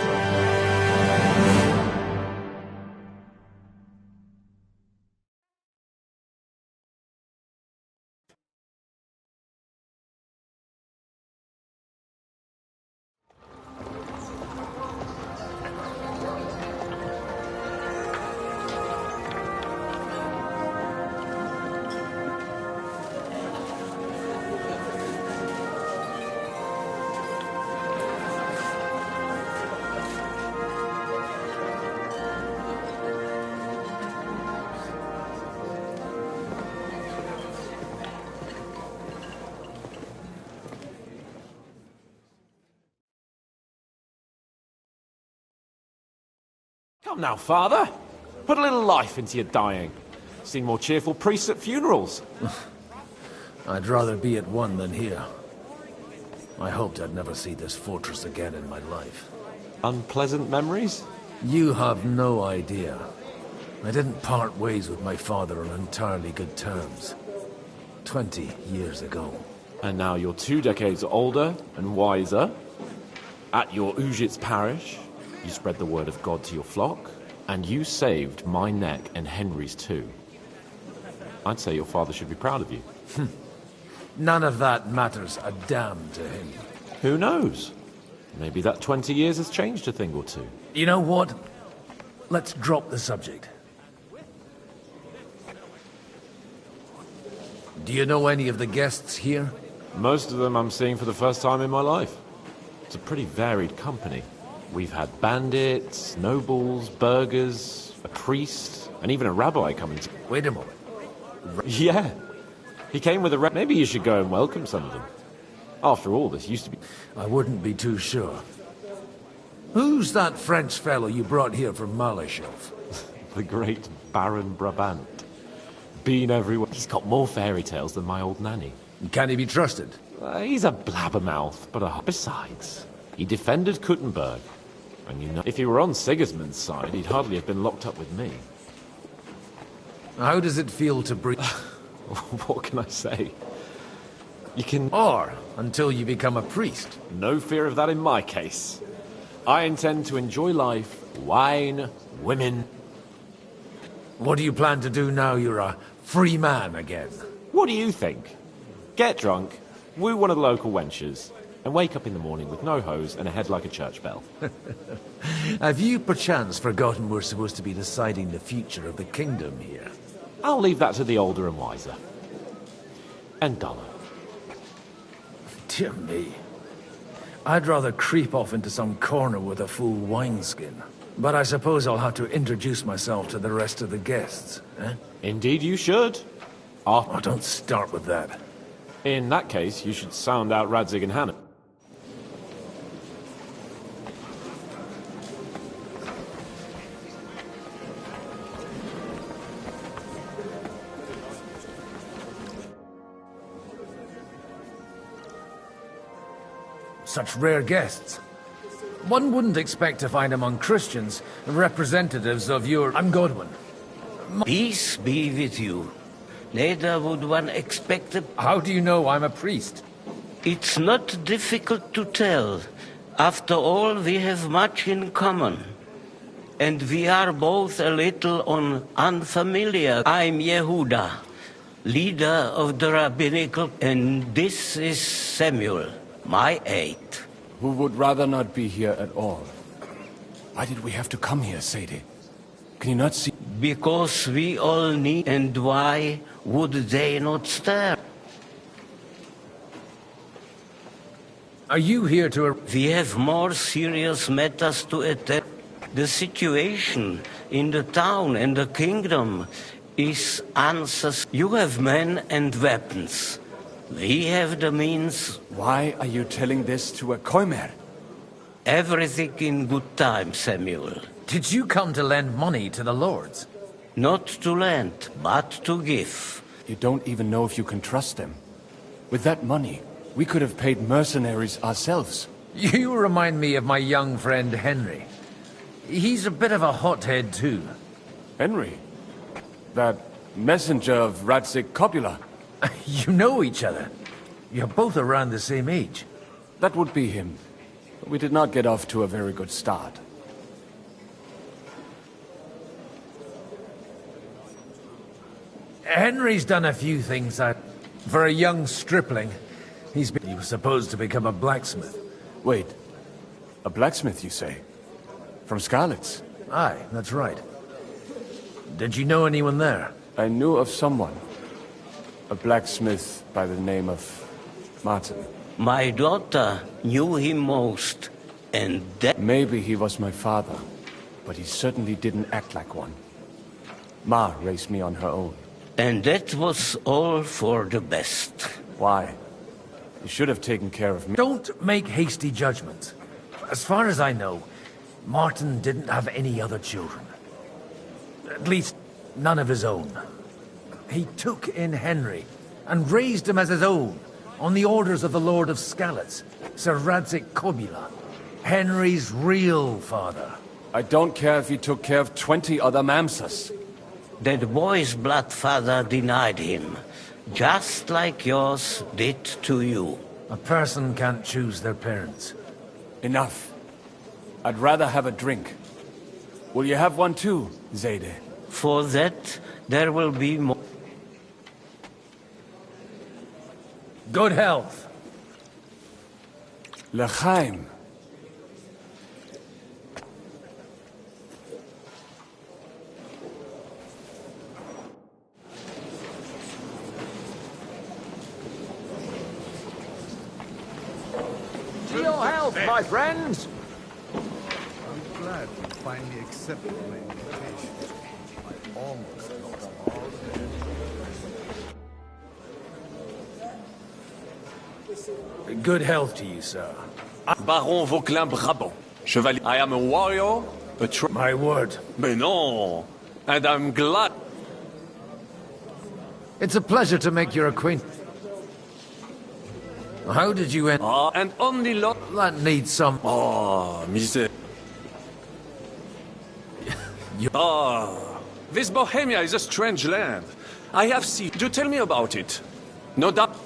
Come now, Father. Put a little life into your dying. Seen more cheerful priests at funerals. I'd rather be at one than here. I hoped I'd never see this fortress again in my life. Unpleasant memories? You have no idea. I didn't part ways with my father on entirely good terms. 20 years ago. And now you're 2 decades older and wiser. At your Ujit's parish, you spread the word of God to your flock, and you saved my neck and Henry's too. I'd say your father should be proud of you. None of that matters a damn to him. Who knows? Maybe that 20 years has changed a thing or two. You know what? Let's drop the subject. Do you know any of the guests here? Most of them I'm seeing for the first time in my life. It's a pretty varied company. We've had bandits, nobles, burghers, a priest, and even a rabbi coming to... Wait a moment. Yeah. He came with a... Maybe you should go and welcome some of them. After all, this used to be... I wouldn't be too sure. Who's that French fellow you brought here from Malachov? The great Baron Brabant. Been everywhere. He's got more fairy tales than my old nanny. Can he be trusted? He's a blabbermouth, but Besides, he defended Kuttenberg. And you know, if he were on Sigismund's side, he'd hardly have been locked up with me. How does it feel to breathe? What can I say? You can... Or until you become a priest. No fear of that in my case. I intend to enjoy life, wine, women. What do you plan to do now you're a free man again? What do you think? Get drunk, woo one of the local wenches, and wake up in the morning with no hose and a head like a church bell. Have you perchance forgotten we're supposed to be deciding the future of the kingdom here? I'll leave that to the older and wiser. And duller. Dear me. I'd rather creep off into some corner with a full wineskin. But I suppose I'll have to introduce myself to the rest of the guests, eh? Indeed you should. Oh, don't start with that. In that case, you should sound out Radzig and Hannah. Such rare guests. One wouldn't expect to find among Christians representatives of your... I'm Godwin. Peace be with you. Neither would one expect a... How do you know I'm a priest? It's not difficult to tell. After all, we have much in common. And we are both a little unfamiliar. I'm Yehuda, leader of the rabbinical, and this is Samuel, my aide. Who would rather not be here at all. Why did we have to come here, Sadie? Can you not see? Because we all need, and why would they not stir? Are you here to... We have more serious matters to attend. The situation in the town and the kingdom is answers. You have men and weapons. We have the means. Why are you telling this to a Koimer? Everything in good time, Samuel. Did you come to lend money to the lords? Not to lend, but to give. You don't even know if you can trust them. With that money, we could have paid mercenaries ourselves. You remind me of my young friend Henry. He's a bit of a hothead too. Henry? That messenger of Radzik Copula? You know each other. You're both around the same age. That would be him. But we did not get off to a very good start. Henry's done a few things that... For a young stripling, he was supposed to become a blacksmith. Wait. A blacksmith, you say? From Scarlet's? Aye, that's right. Did you know anyone there? I knew of someone. A blacksmith by the name of Martin. My daughter knew him most, and that... Maybe he was my father, but he certainly didn't act like one. Ma raised me on her own. And that was all for the best. Why? You should have taken care of me. Don't make hasty judgments. As far as I know, Martin didn't have any other children. At least, none of his own. He took in Henry and raised him as his own, on the orders of the Lord of Skalitz, Sir Radzik Kobula, Henry's real father. I don't care if he took care of 20 other Mamsas. That boy's blood father denied him, just like yours did to you. A person can't choose their parents. Enough. I'd rather have a drink. Will you have one too, Zayde? For that, there will be more. Good health. L'chaim. To your health, my friends! I'm glad you finally accepted my invitation. I almost lost all Good health to you, sir. Baron Vauquelin Brabant. Chevalier. I am a warrior, My word. Mais non! And I'm glad... It's a pleasure to make your acquaintance. How did you end? And only lo... That needs some... Oh, misère. This Bohemia is a strange land. I have seen... Do tell me about it. No doubt...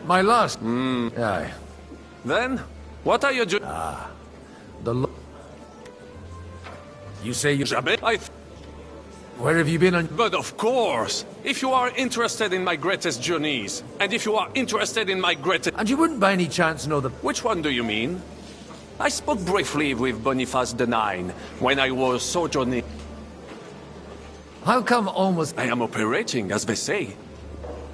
My last... Aye. Then, what are you doing? You say you... Jamais. Where have you been on... But of course! If you are interested in my greatest journeys, and if you are interested in my greatest... And you wouldn't by any chance know the... Which one do you mean? I spoke briefly with Boniface IX when I was sojourning... How come almost... I am operating, as they say.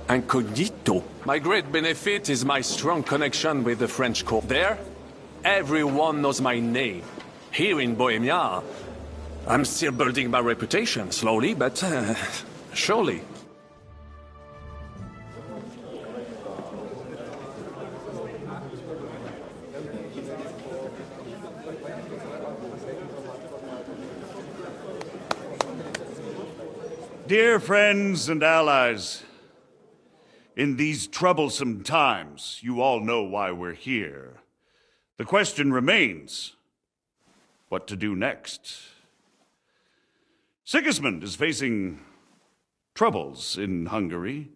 Incognito. My great benefit is my strong connection with the French court. There, everyone knows my name. Here in Bohemia, I'm still building my reputation, slowly, but surely. Dear friends and allies, in these troublesome times, you all know why we're here. The question remains, what to do next? Sigismund is facing troubles in Hungary.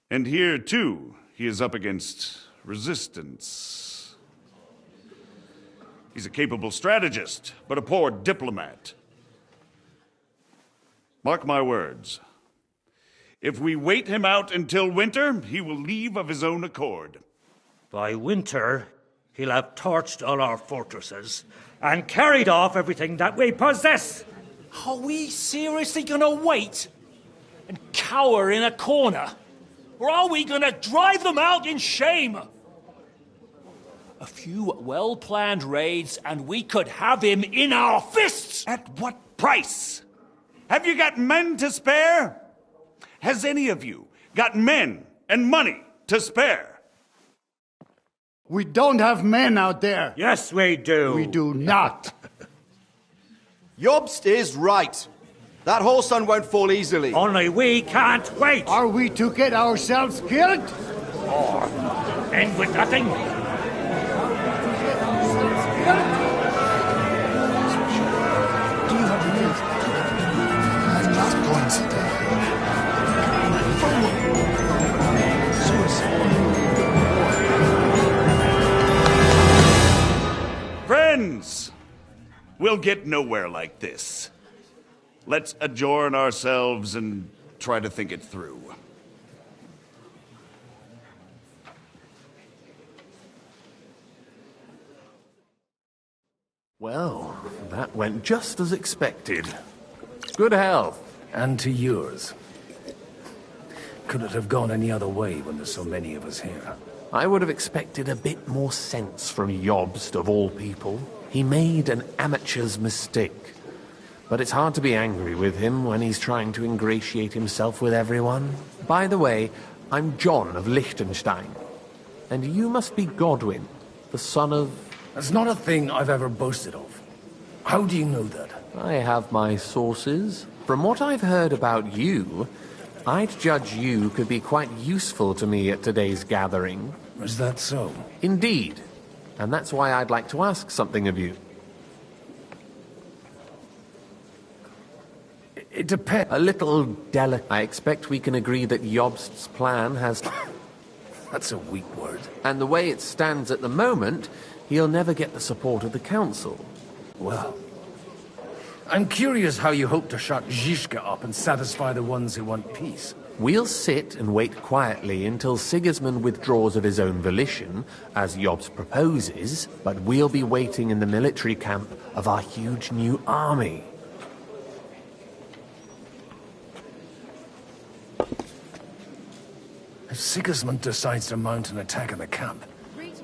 And here, too, he is up against resistance. He's a capable strategist, but a poor diplomat. Mark my words. If we wait him out until winter, he will leave of his own accord. By winter, he'll have torched all our fortresses and carried off everything that we possess. Are we seriously gonna wait and cower in a corner? Or are we gonna drive them out in shame? A few well-planned raids and we could have him in our fists! At what price? Have you got men to spare? Has any of you got men and money to spare? We don't have men out there. Yes, we do. We do not. Jobst is right. That whoreson won't fall easily. Only we can't wait. Are we to get ourselves killed? Or end with nothing? Friends, we'll get nowhere like this. Let's adjourn ourselves and try to think it through. Well, that went just as expected. Good health. And to yours. Could it have gone any other way when there's so many of us here? I would have expected a bit more sense from Jobst, of all people. He made an amateur's mistake. But it's hard to be angry with him when he's trying to ingratiate himself with everyone. By the way, I'm John of Liechtenstein. And you must be Godwin, the son of... That's not a thing I've ever boasted of. How do you know that? I have my sources. From what I've heard about you, I'd judge you could be quite useful to me at today's gathering. Is that so? Indeed. And that's why I'd like to ask something of you. It depends. A little delicate. I expect we can agree that Jobst's plan has... That's a weak word. And the way it stands at the moment, he'll never get the support of the council. Well, I'm curious how you hope to shut Zizka up and satisfy the ones who want peace. We'll sit and wait quietly until Sigismund withdraws of his own volition, as Jobst proposes, but we'll be waiting in the military camp of our huge new army. If Sigismund decides to mount an attack on the camp,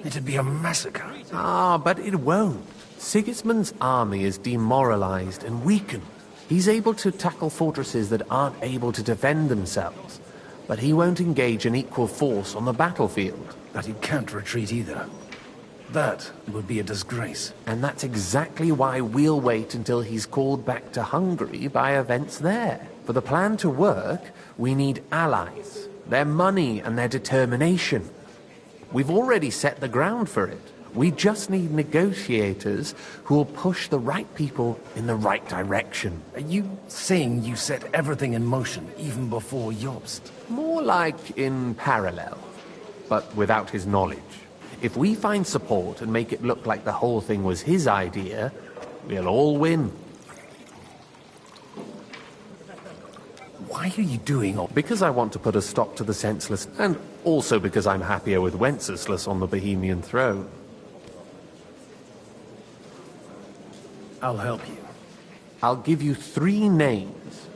it'd be a massacre. Ah, but it won't. Sigismund's army is demoralized and weakened. He's able to tackle fortresses that aren't able to defend themselves, but he won't engage an equal force on the battlefield. But he can't retreat either. That would be a disgrace. And that's exactly why we'll wait until he's called back to Hungary by events there. For the plan to work, we need allies, their money and their determination. We've already set the ground for it. We just need negotiators who will push the right people in the right direction. Are you saying you set everything in motion even before Jobst? More like in parallel, but without his knowledge. If we find support and make it look like the whole thing was his idea, we'll all win. Why are you doing all... Because I want to put a stop to the senseless, and also because I'm happier with Wenceslas on the Bohemian throne. I'll help you. I'll give you 3 names.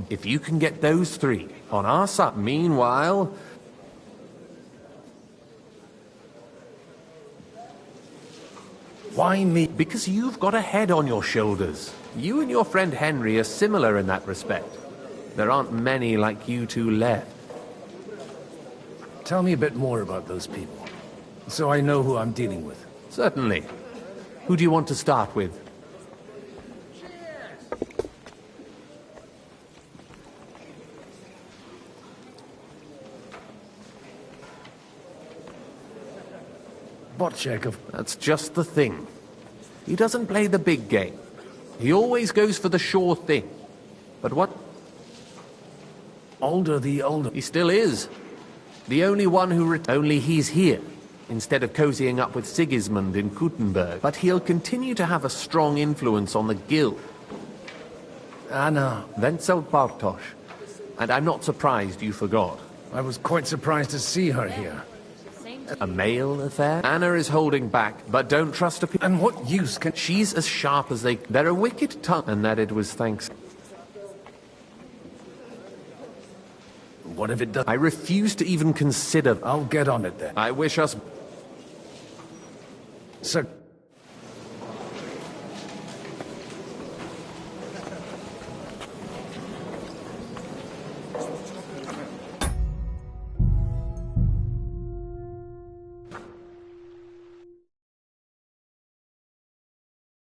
If you can get those 3 on our side. Meanwhile... Why me? Because you've got a head on your shoulders. You and your friend Henry are similar in that respect. There aren't many like you two left. Tell me a bit more about those people, so I know who I'm dealing with. Certainly. Who do you want to start with? Botchek of... That's just the thing. He doesn't play the big game. He always goes for the sure thing. But what? Older the older. He still is. The only one who only he's here, instead of cozying up with Sigismund in Kuttenberg. But he'll continue to have a strong influence on the guild. Anna. Wenzel Bartosz. And I'm not surprised you forgot. I was quite surprised to see her here. A male affair? Anna is holding back, but don't trust her. And what use can... She's as sharp as they... They're a wicked tongue, and that it was thanks... What if it does? I refuse to even consider... I'll get on it then. I wish us... Sir...